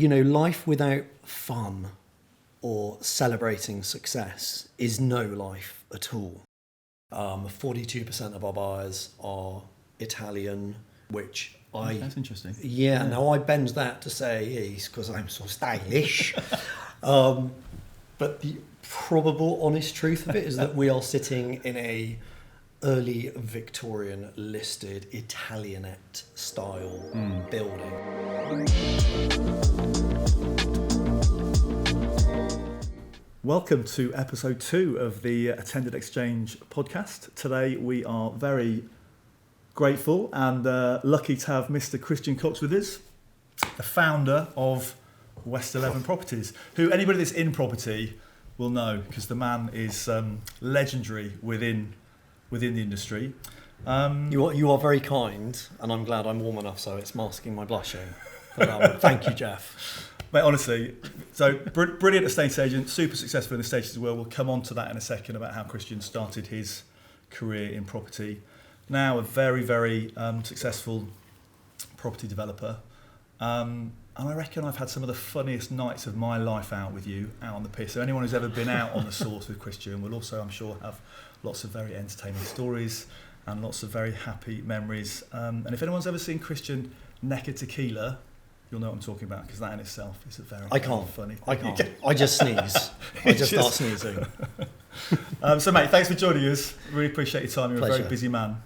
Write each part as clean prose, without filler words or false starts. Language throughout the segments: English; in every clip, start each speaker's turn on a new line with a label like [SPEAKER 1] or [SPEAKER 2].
[SPEAKER 1] life without fun or celebrating success is no life at all. 42% of our buyers are Italian, which
[SPEAKER 2] That's interesting.
[SPEAKER 1] Yeah, now I bend that to say it's because I'm so stylish. But the probable honest truth of it is that we are sitting in a early Victorian listed Italianate style building.
[SPEAKER 2] Welcome to episode 2 of the Attended Exchange podcast. Today we are very grateful and lucky to have Mr. Christian Cox with us, the founder of West 11 Properties, who anybody that's in property will know because the man is legendary within the industry.
[SPEAKER 1] You are very kind, and I'm glad I'm warm enough so it's masking my blushing. But, thank you, Jeff.
[SPEAKER 2] Mate, honestly, so brilliant estate agent, super successful in the States as well. We'll come on to that in a second about how Christian started his career in property. Now a very, very successful property developer. And I reckon I've had some of the funniest nights of my life out with you, out on the piss. So anyone who's ever been out on the source with Christian will also, I'm sure, have lots of very entertaining stories and lots of very happy memories. And if anyone's ever seen Christian neck a tequila, you'll know what I'm talking about because that in itself is a very funny thing.
[SPEAKER 1] I can't. I just sneeze. I just start sneezing.
[SPEAKER 2] So, mate, thanks for joining us. Really appreciate your time. You're
[SPEAKER 1] Pleasure.
[SPEAKER 2] a very busy man.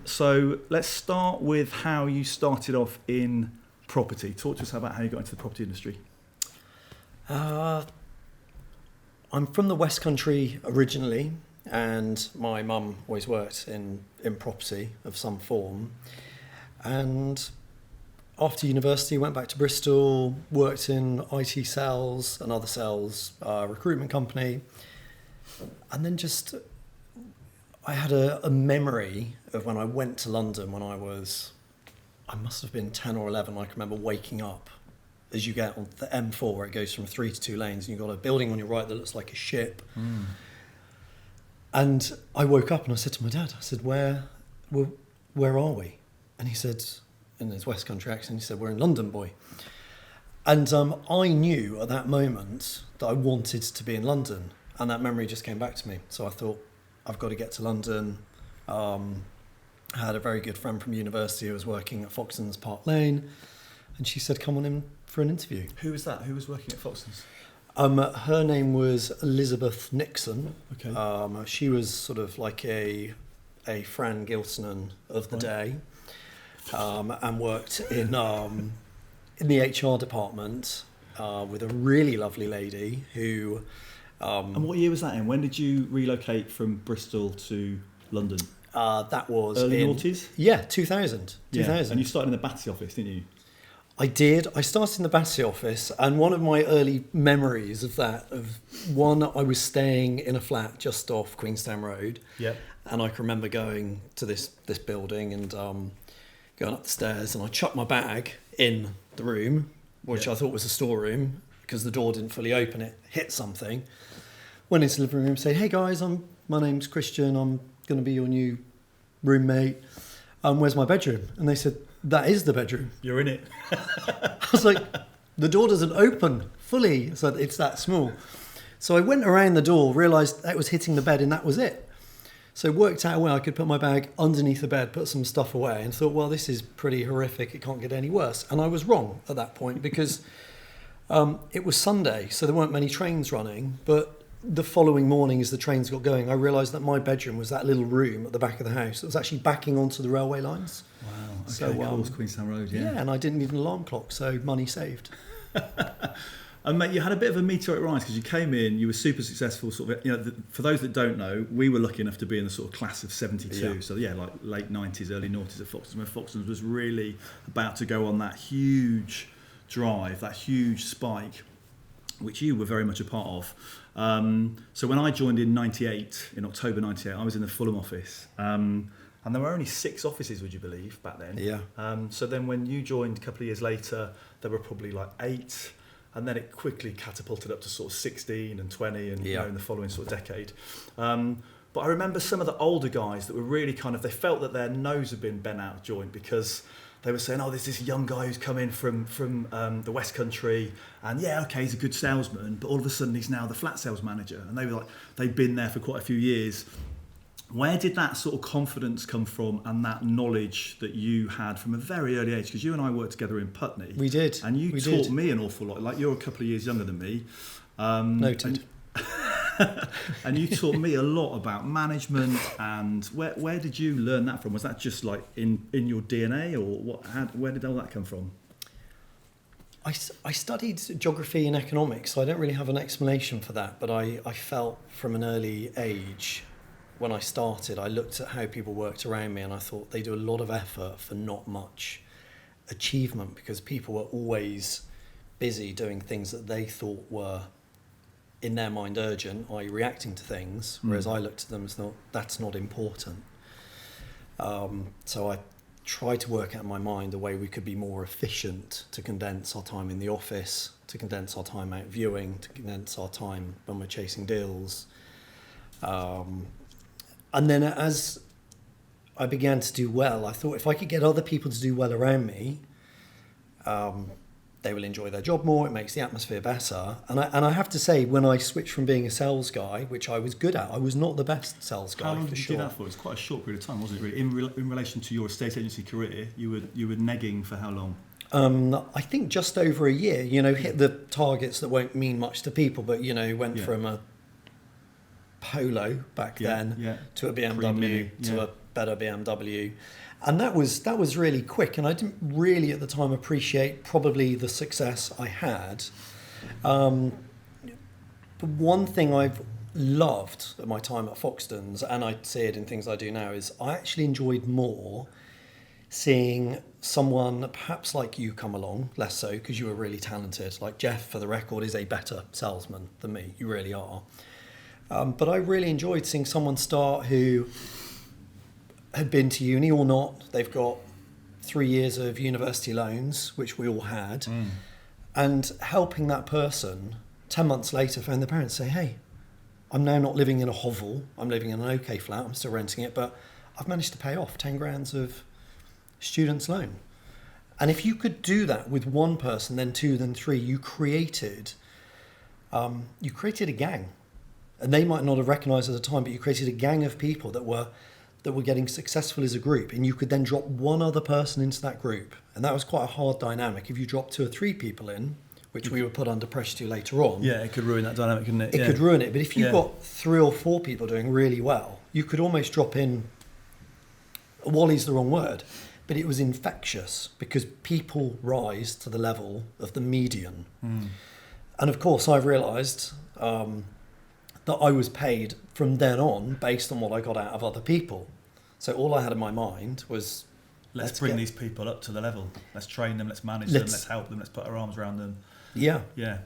[SPEAKER 2] So let's start with how you started off in property. Talk to us about how you got into the property industry.
[SPEAKER 1] I'm from the West Country originally, and my mum always worked in property of some form. And after university, went back to Bristol, worked in IT sales and other sales, recruitment company. And then I had a memory of when I went to London when I must have been 10 or 11. I can remember waking up as you get on the M4 where it goes from 3 to 2 lanes and you've got a building on your right that looks like a ship. And I woke up and I said to my dad, I said, where are we? And he said, in his West Country accent, he said, we're in London, boy. And I knew at that moment that I wanted to be in London, and that memory just came back to me. So I thought, I've got to get to London. I had a very good friend from university who was working at Foxtons Park Lane, and she said, come on in for an interview.
[SPEAKER 2] Who was that? Who was working at Foxtons?
[SPEAKER 1] Her name was Elizabeth Nixon.
[SPEAKER 2] Okay.
[SPEAKER 1] She was sort of like a Fran Gilsonan of the day. And worked in the HR department with a really lovely lady who...
[SPEAKER 2] and what year was that in? When did you relocate from Bristol to London?
[SPEAKER 1] That was
[SPEAKER 2] early noughties?
[SPEAKER 1] Yeah, 2000.
[SPEAKER 2] Yeah. And you started in the Battersea office, didn't you?
[SPEAKER 1] I did. I started in the Battersea office, and one of my early memories of that, I was staying in a flat just off Queenstown Road.
[SPEAKER 2] Yep.
[SPEAKER 1] And I can remember going to this building and... going up the stairs, and I chucked my bag in the room, which I thought was a storeroom, because the door didn't fully open. It hit something. Went into the living room, said, "Hey guys, my name's Christian. I'm going to be your new roommate. Where's my bedroom?" And they said, "That is the bedroom.
[SPEAKER 2] You're in it."
[SPEAKER 1] I was like, "The door doesn't open fully, so it's that small." So I went around the door, realised that was hitting the bed, and that was it. So it worked out well. I could put my bag underneath the bed, put some stuff away, and thought, well, this is pretty horrific. It can't get any worse. And I was wrong at that point because it was Sunday, so there weren't many trains running. But the following morning, as the trains got going, I realised that my bedroom was that little room at the back of the house. It was actually backing onto the railway lines.
[SPEAKER 2] Wow. Okay,
[SPEAKER 1] So,
[SPEAKER 2] Queenstown Road, yeah.
[SPEAKER 1] Yeah, and I didn't need an alarm clock, so money saved.
[SPEAKER 2] And mate, you had a bit of a meteoric rise because you came in, you were super successful. Sort of, for those that don't know, we were lucky enough to be in the sort of class of '72.
[SPEAKER 1] Yeah.
[SPEAKER 2] So yeah, like late '90s, early noughties at Foxtons, when Foxtons was really about to go on that huge drive, that huge spike, which you were very much a part of. So when I joined in '98, in October '98, I was in the Fulham office. And there were only 6 offices, would you believe, back then?
[SPEAKER 1] Yeah.
[SPEAKER 2] So then when you joined a couple of years later, there were probably like 8. And then it quickly catapulted up to sort of 16 and 20 and in the following sort of decade. But I remember some of the older guys that were really they felt that their nose had been bent out of joint because they were saying, oh, there's this young guy who's come in from the West Country, and yeah, okay, he's a good salesman, but all of a sudden he's now the flat sales manager, and they were like, they'd been there for quite a few years. Where did that sort of confidence come from, and that knowledge that you had from a very early age? Because you and I worked together in Putney.
[SPEAKER 1] We did.
[SPEAKER 2] And you taught me an awful lot. Like, you're a couple of years younger than me.
[SPEAKER 1] Noted.
[SPEAKER 2] And you taught me a lot about management. And where did you learn that from? Was that just like in your DNA, or what? Where did all that come from?
[SPEAKER 1] I studied geography and economics, so I don't really have an explanation for that. But I felt from an early age, when I started, I looked at how people worked around me, and I thought they do a lot of effort for not much achievement, because people were always busy doing things that they thought were, in their mind, urgent, i.e. reacting to things, whereas I looked at them and thought, that's not important. So I tried to work out in my mind a way we could be more efficient, to condense our time in the office, to condense our time out viewing, to condense our time when we're chasing deals. And then as I began to do well, I thought if I could get other people to do well around me, they will enjoy their job more, it makes the atmosphere better. And I have to say, when I switched from being a sales guy, which I was good at, I was not the best sales guy.
[SPEAKER 2] How long
[SPEAKER 1] for
[SPEAKER 2] did you
[SPEAKER 1] sure.
[SPEAKER 2] do that for? It was quite a short period of time, wasn't it, really? In relation to your estate agency career, you were negging for how long?
[SPEAKER 1] I think just over a year, hit the targets that won't mean much to people, but, went from a Polo back then to a BMW to a better BMW. And that was really quick, and I didn't really at the time appreciate probably the success I had. But one thing I've loved at my time at Foxtons, and I see it in things I do now, is I actually enjoyed more seeing someone perhaps like you come along, less so because you were really talented. Like Jeff, for the record, is a better salesman than me. You really are. But I really enjoyed seeing someone start who had been to uni or not. They've got 3 years of university loans, which we all had, and helping that person 10 months later phone their parents say, hey, I'm now not living in a hovel, I'm living in an okay flat, I'm still renting it, but I've managed to pay off 10 grand of student's loan. And if you could do that with one person, then two, then three, you created a gang. And they might not have recognised at the time, but you created a gang of people that were getting successful as a group, and you could then drop one other person into that group. And that was quite a hard dynamic. If you drop 2 or 3 people in, which we were put under pressure to later on.
[SPEAKER 2] Yeah, it could ruin that dynamic, couldn't it?
[SPEAKER 1] It could ruin it. But if you've got 3 or 4 people doing really well, you could almost drop in, Wally's the wrong word, but it was infectious, because people rise to the level of the median. And of course, I've realised that I was paid from then on based on what I got out of other people. So all I had in my mind was,
[SPEAKER 2] let's bring these people up to the level. Let's train them, let's manage them, let's help them, let's put our arms around them.
[SPEAKER 1] Yeah.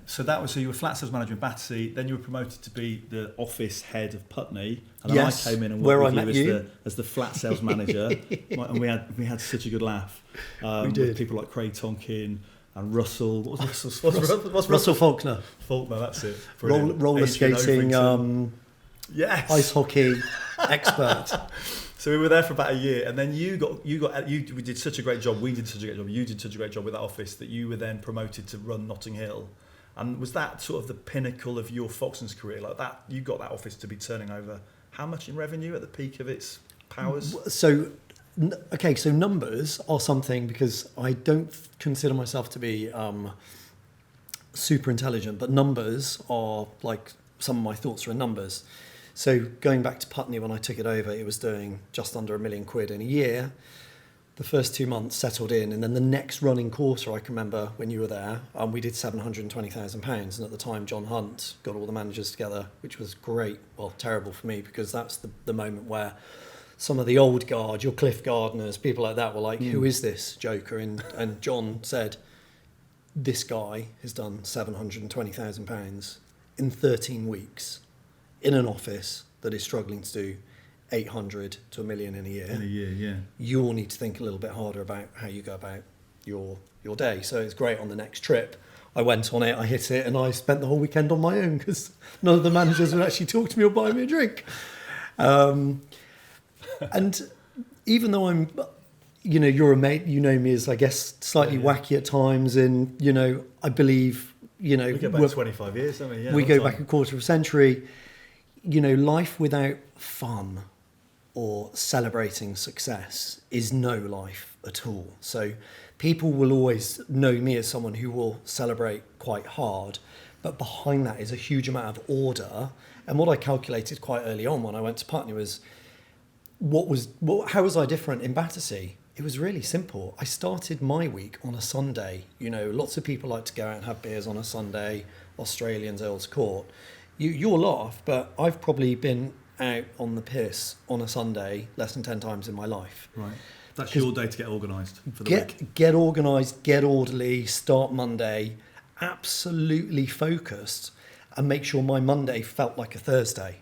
[SPEAKER 2] So you were flat sales manager in Battersea, then you were promoted to be the office head of Putney, and then I came in and worked with you as the flat sales manager, and we had such a good laugh.
[SPEAKER 1] We did.
[SPEAKER 2] With people like Craig Tonkin and Russell. What was
[SPEAKER 1] Russell Faulkner.
[SPEAKER 2] Faulkner, that's it.
[SPEAKER 1] Roller skating,
[SPEAKER 2] yes,
[SPEAKER 1] ice hockey expert.
[SPEAKER 2] So we were there for about a year, and then we did such a great job. We did such a great job. You did such a great job with that office that you were then promoted to run Notting Hill. And was that sort of the pinnacle of your Foxtons career? Like that, you got that office to be turning over how much in revenue at the peak of its powers?
[SPEAKER 1] So numbers are something, because I don't consider myself to be super intelligent, but numbers are like, some of my thoughts are in numbers. So going back to Putney, when I took it over, it was doing just under £1 million in a year. The first 2 months settled in, and then the next running quarter, I can remember when you were there, we did £720,000. And at the time, John Hunt got all the managers together, which was great. Well, terrible for me, because that's the moment where some of the old guard, your Cliff Gardners, people like that were like, who is this joker? And John said, this guy has done £720,000 in 13 weeks in an office that is struggling to do 800 to £1 million in a year.
[SPEAKER 2] In a year, yeah.
[SPEAKER 1] You all need to think a little bit harder about how you go about your day. So it's great. On the next trip, I went on it, I hit it, and I spent the whole weekend on my own, because none of the managers would actually talk to me or buy me a drink. And even though I'm, you're a mate. You know me as, I guess, slightly
[SPEAKER 2] Yeah.
[SPEAKER 1] wacky at times, and I believe
[SPEAKER 2] We go back 25 years, don't we? Yeah,
[SPEAKER 1] we
[SPEAKER 2] long
[SPEAKER 1] go
[SPEAKER 2] time.
[SPEAKER 1] back a quarter of a century. Life without fun or celebrating success is no life at all. So people will always know me as someone who will celebrate quite hard, but behind that is a huge amount of order. And what I calculated quite early on when I went to Putney was, how was I different in Battersea? It was really simple. I started my week on a Sunday. Lots of people like to go out and have beers on a Sunday, Australians, Earls Court. You'll laugh, but I've probably been out on the piss on a Sunday less than 10 times in my life.
[SPEAKER 2] Right. That's your day to get organised for the week.
[SPEAKER 1] Get organised, get orderly, start Monday, absolutely focused, and make sure my Monday felt like a Thursday.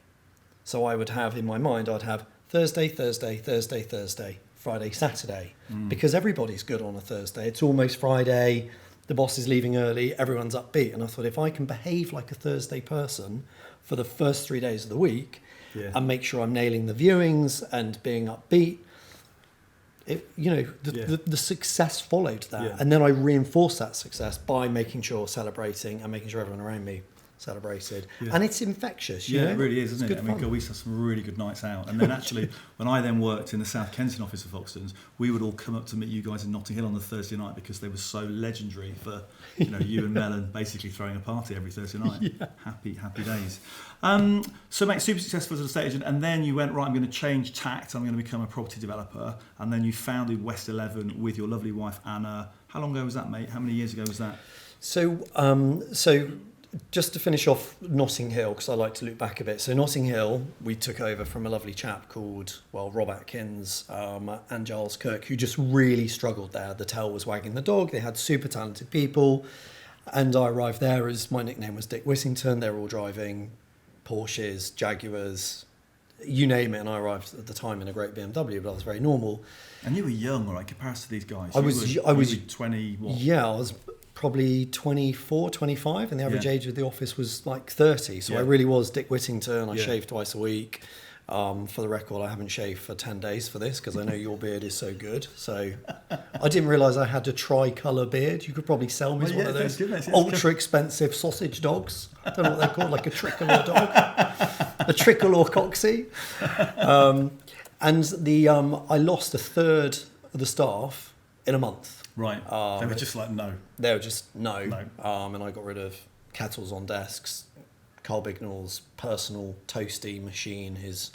[SPEAKER 1] So I would have in my mind, I'd have Thursday, Friday, Saturday, because everybody's good on a Thursday. It's almost Friday, the boss is leaving early, everyone's upbeat. And I thought, if I can behave like a Thursday person for the first 3 days of the week, and make sure I'm nailing the viewings and being upbeat, the success followed that.
[SPEAKER 2] Yeah.
[SPEAKER 1] And then I reinforced that success by making sure celebrating and making sure everyone around me celebrated.
[SPEAKER 2] Yeah.
[SPEAKER 1] And it's infectious.
[SPEAKER 2] Yeah, it really is, isn't it?
[SPEAKER 1] Good
[SPEAKER 2] I mean,
[SPEAKER 1] fun.
[SPEAKER 2] we used to have some really good nights out. And then actually, when I then worked in the South Kensington office of Foxtons, we would all come up to meet you guys in Notting Hill on the Thursday night because they were so legendary for, you and Melon basically throwing a party every Thursday night.
[SPEAKER 1] Yeah.
[SPEAKER 2] Happy days. So, mate, super successful as a estate agent. And then you went, right, I'm going to change tact. I'm going to become a property developer. And then you founded West 11 with your lovely wife, Anna. How long ago was that, mate? How many years ago was that?
[SPEAKER 1] So just to finish off Notting Hill, because I like to look back a bit. So Notting Hill, we took over from a lovely chap called, Rob Atkins and Giles Kirk, who just really struggled there. The tail was wagging the dog. They had super talented people. And I arrived there as my nickname was Dick Whittington. They were all driving Porsches, Jaguars, you name it. And I arrived at the time in a great BMW, but I was very normal.
[SPEAKER 2] And you were young, right, in comparison to these guys.
[SPEAKER 1] I was
[SPEAKER 2] 20, what?
[SPEAKER 1] Yeah, I was probably 24, 25, and the average age of the office was like 30. So I really was Dick Whittington. I shaved twice a week. For the record, I haven't shaved for 10 days for this because I know your beard is so good. So I didn't realise I had a tricolour beard. You could probably sell me as one of those ultra expensive sausage dogs. I don't know what they're called, like a tricolor dog, a tricolor coxie. And I lost a third of the staff in a month.
[SPEAKER 2] Right. They were just like, no.
[SPEAKER 1] They were just no.
[SPEAKER 2] No.
[SPEAKER 1] And I got rid of kettles on desks, Carl Bignell's personal toasty machine, his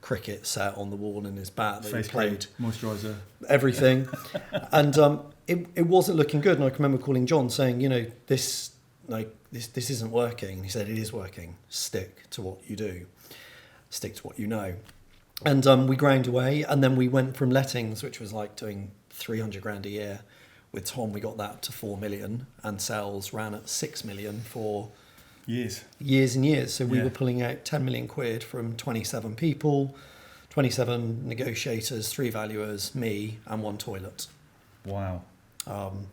[SPEAKER 1] cricket set on the wall and his bat that
[SPEAKER 2] Face
[SPEAKER 1] he played.
[SPEAKER 2] cream, moisturiser.
[SPEAKER 1] Everything. And it wasn't looking good. And I can remember calling John saying, this isn't working. And he said, it is working. Stick to what you do. Stick to what you know. And we ground away. And then we went from lettings, which was like doing 300 grand a year. With Tom, we got that to 4 million, and sales ran at 6 million for
[SPEAKER 2] years
[SPEAKER 1] and years. So we were pulling out 10 million quid from 27 people, 27 negotiators, 3 valuers, me, and 1 toilet.
[SPEAKER 2] Wow.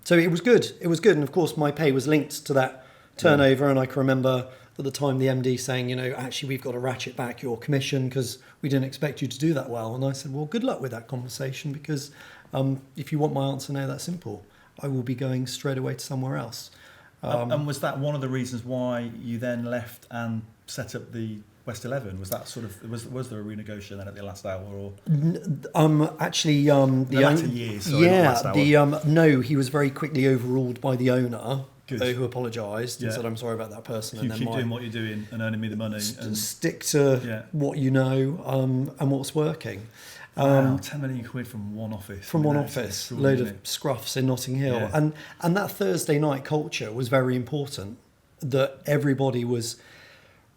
[SPEAKER 1] So it was good. It was good. And of course, my pay was linked to that turnover. And I can remember at the time the MD saying, actually, we've got to ratchet back your commission because we didn't expect you to do that well. And I said, well, good luck with that conversation because if you want my answer now, that's simple. I will be going straight away to somewhere else.
[SPEAKER 2] And was that one of the reasons why you then left and set up the West 11? Was that sort of was there a renegotiation then at the last hour or?
[SPEAKER 1] Actually, the
[SPEAKER 2] latter years. Sorry, not last hour.
[SPEAKER 1] No, he was very quickly overruled by the owner.
[SPEAKER 2] Good.
[SPEAKER 1] Who apologised and said, I'm sorry about that person.
[SPEAKER 2] You keep doing what you're doing and earning me the money. And
[SPEAKER 1] stick to what you know and what's working.
[SPEAKER 2] 10 million quid from one office.
[SPEAKER 1] From one office, load of scruffs in Notting Hill.
[SPEAKER 2] Yeah.
[SPEAKER 1] And that Thursday night culture was very important, that everybody was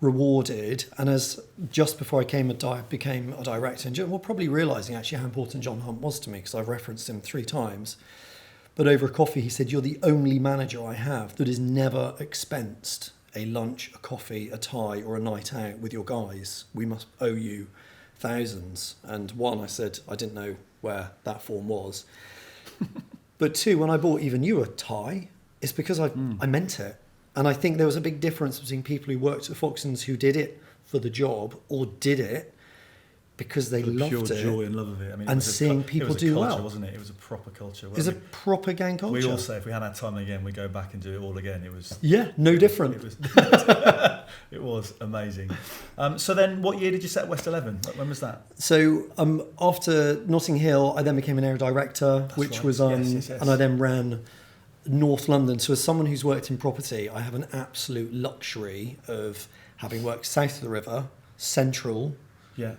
[SPEAKER 1] rewarded. And as just before I became a director, and probably realising actually how important John Hunt was to me, because I've referenced him 3 times. But over a coffee, he said, you're the only manager I have that has never expensed a lunch, a coffee, a tie, or a night out with your guys. We must owe you thousands. And 1, I said, I didn't know where that form was. But 2, when I bought even you a tie, it's because I meant it. And I think there was a big difference between people who worked at Foxtons who did it for the job or did it because they
[SPEAKER 2] The
[SPEAKER 1] loved
[SPEAKER 2] pure
[SPEAKER 1] it.
[SPEAKER 2] joy and love of it. I mean,
[SPEAKER 1] And
[SPEAKER 2] it was
[SPEAKER 1] seeing
[SPEAKER 2] a,
[SPEAKER 1] people
[SPEAKER 2] it was a
[SPEAKER 1] do
[SPEAKER 2] culture,
[SPEAKER 1] well.
[SPEAKER 2] wasn't it? It was a proper culture.
[SPEAKER 1] It's a proper gang culture.
[SPEAKER 2] We all say if we had our time again, we'd go back and do it all again. It was
[SPEAKER 1] no different.
[SPEAKER 2] It was, it was amazing. So then, what year did you set West 11? When was that?
[SPEAKER 1] So after Notting Hill, I then became an area director, which
[SPEAKER 2] right.
[SPEAKER 1] was
[SPEAKER 2] Yes.
[SPEAKER 1] and I then ran North London. So as someone who's worked in property, I have an absolute luxury of having worked south of the river, central.
[SPEAKER 2] Yeah.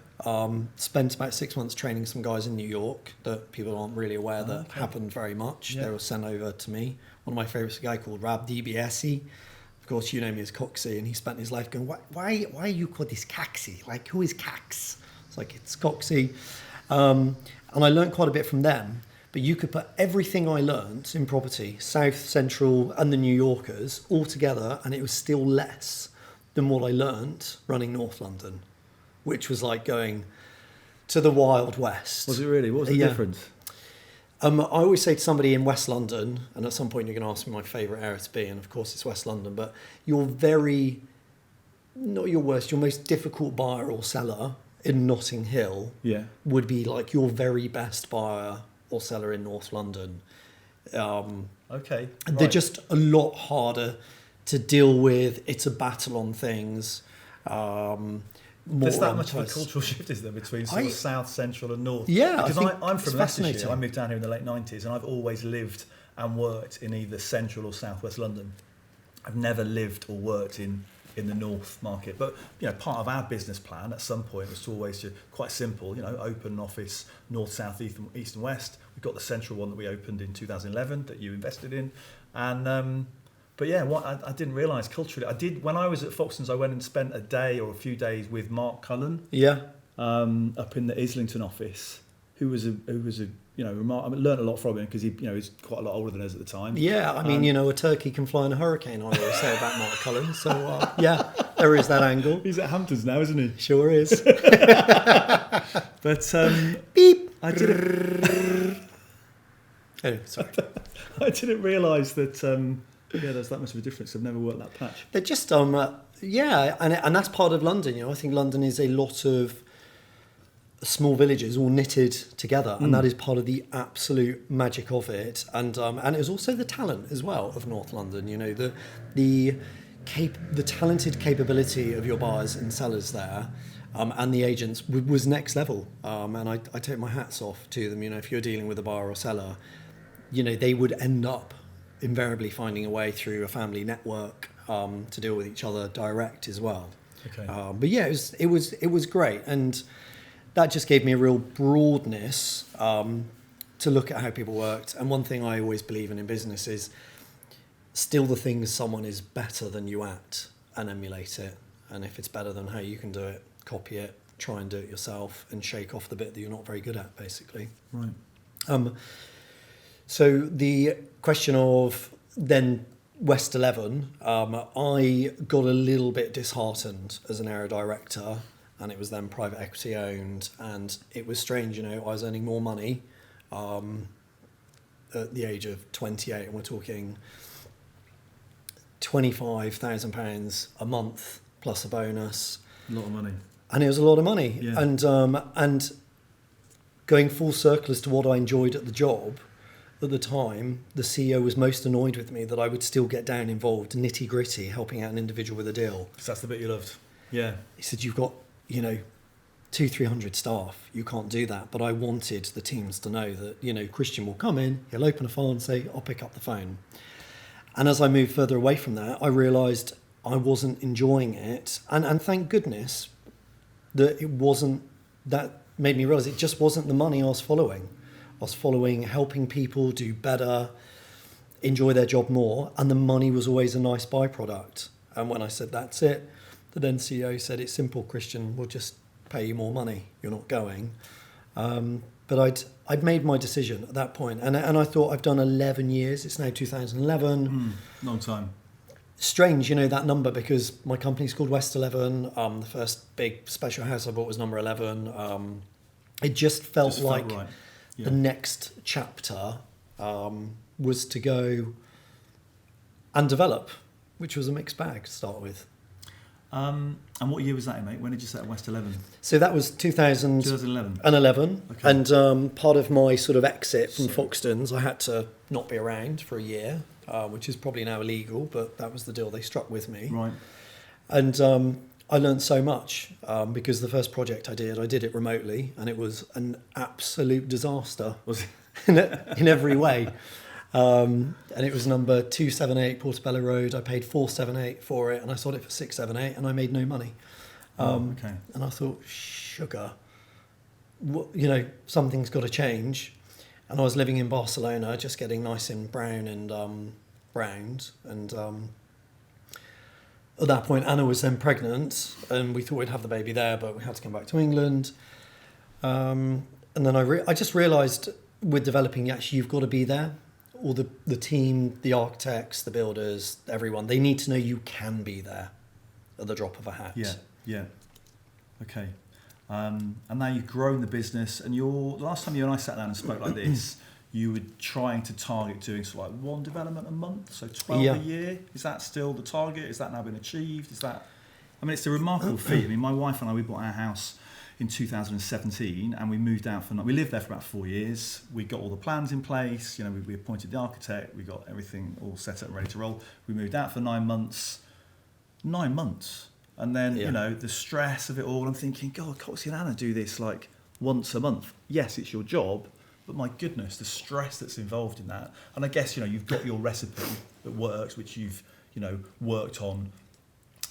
[SPEAKER 1] Spent about 6 months training some guys in New York that people aren't really aware that happened very much.
[SPEAKER 2] Yeah.
[SPEAKER 1] They were sent over to me. One of my favourites, a guy called Rab DBSE. Of course, you know me as Coxie, and he spent his life going, why are you called this Caxie? Like, who is Cax? It's like, it's Coxie. And I learned quite a bit from them. But you could put everything I learned in property, South, Central, and the New Yorkers, all together, and it was still less than what I learned running North London, which was like going to the Wild West.
[SPEAKER 2] Was it really? What was the difference?
[SPEAKER 1] I always say to somebody in West London, and at some point you're going to ask me my favourite area to be, and of course it's West London, but your not your worst, your most difficult buyer or seller in Notting Hill would be like your very best buyer or seller in North London.
[SPEAKER 2] Okay.
[SPEAKER 1] They're just a lot harder to deal with. It's a battle on things.
[SPEAKER 2] There's that much of a cultural shift, is there, between sort of south, central and north?
[SPEAKER 1] Yeah,
[SPEAKER 2] because I'm from Leicestershire.
[SPEAKER 1] fascinating.
[SPEAKER 2] I moved down here in the late 90s, and I've always lived and worked in either central or southwest London. I've never lived or worked in the north market. But part of our business plan at some point was to always quite simple, open an office north, south, east and west. We've got the central one that we opened in 2011 that you invested in, and but yeah, what I didn't realise culturally, I did when I was at Foxtons. I went and spent a day or a few days with Mark Cullen, up in the Islington office, who was a I learned a lot from him because he's quite a lot older than us at the time.
[SPEAKER 1] Yeah, I mean, a turkey can fly in a hurricane, I always say about Mark Cullen. So, there is that angle.
[SPEAKER 2] He's at Hamptons now, isn't he?
[SPEAKER 1] Sure is.
[SPEAKER 2] But,
[SPEAKER 1] beep.
[SPEAKER 2] I didn't...
[SPEAKER 1] Oh, sorry.
[SPEAKER 2] I didn't realise that, there's that much of a difference. I've never worked that patch.
[SPEAKER 1] They're just, and that's part of London, I think London is a lot of small villages all knitted together, and that is part of the absolute magic of it, and it was also the talent as well of North London. The talented capability of your buyers and sellers there, and the agents was next level, and I take my hats off to them. If you're dealing with a buyer or seller, they would end up invariably finding a way through a family network to deal with each other direct as well.
[SPEAKER 2] Okay.
[SPEAKER 1] But yeah, it was great, and that just gave me a real broadness to look at how people worked. And one thing I always believe in business is steal the things someone is better than you at and emulate it. And if it's better than how you can do it, copy it, try and do it yourself, and shake off the bit that you're not very good at, basically.
[SPEAKER 2] Right.
[SPEAKER 1] So the question of then West 11, I got a little bit disheartened as an area director, and it was then private equity owned, and it was strange, I was earning more money at the age of 28, and we're talking £25,000 a month plus a bonus.
[SPEAKER 2] A lot of money.
[SPEAKER 1] And it was a lot of money.
[SPEAKER 2] Yeah.
[SPEAKER 1] And going full circle as to what I enjoyed at the job, at the time, the CEO was most annoyed with me that I would still get down involved, nitty gritty, helping out an individual with a deal.
[SPEAKER 2] Because that's the bit you loved. Yeah.
[SPEAKER 1] He said, you've got, 200-300 staff. You can't do that. But I wanted the teams to know that, Christian will come in, he'll open a file and say, I'll pick up the phone. And as I moved further away from that, I realised I wasn't enjoying it. And thank goodness that it wasn't, that made me realise it just wasn't the money I was following. I was following helping people do better, enjoy their job more, and the money was always a nice byproduct. And when I said, that's it, the then CEO said, it's simple, Christian, we'll just pay you more money. You're not going. But I'd made my decision at that point. And I thought, I've done 11 years. It's now 2011.
[SPEAKER 2] Long time.
[SPEAKER 1] Strange, that number, because my company's called West 11. The first big special house I bought was number 11. It just felt like
[SPEAKER 2] right. Yeah.
[SPEAKER 1] the next chapter was to go and develop, which was a mixed bag to start with.
[SPEAKER 2] And what year was that in, mate? When did you set up West 11?
[SPEAKER 1] So that was
[SPEAKER 2] 2011.
[SPEAKER 1] 2011.
[SPEAKER 2] Okay.
[SPEAKER 1] And part of my sort of exit from Foxtons, I had to not be around for a year, which is probably now illegal, but that was the deal they struck with me.
[SPEAKER 2] Right.
[SPEAKER 1] And I learned so much because the first project I did it remotely, and it was an absolute disaster
[SPEAKER 2] Was it?
[SPEAKER 1] in every way. And it was number 278 Portobello Road. I paid 478 for it, and I sold it for 678, and I made no money.
[SPEAKER 2] Okay.
[SPEAKER 1] And I thought, sugar, something's got to change. And I was living in Barcelona, just getting nice and brown and browned. And at that point, Anna was then pregnant, and we thought we'd have the baby there, but we had to come back to England. And then I just realised with developing, actually, you've got to be there. All the team, the architects, the builders, everyone, they need to know you can be there at the drop of a hat.
[SPEAKER 2] Yeah. Okay. And now you've grown the business, and the last time you and I sat down and spoke like this, you were trying to target doing sort of like one development a month, so 12 a year. Is that still the target? Is that now been achieved? It's a remarkable feat. I mean, my wife and I, we bought our house in 2017, and we moved out we lived there for about 4 years. We got all the plans in place. We appointed the architect. We got everything all set up and ready to roll. We moved out for 9 months. 9 months. And then, the stress of it all, I'm thinking, God, Coxie and Anna do this like once a month. Yes, it's your job, but my goodness, the stress that's involved in that. And I guess, you've got your recipe that works, which you've, worked on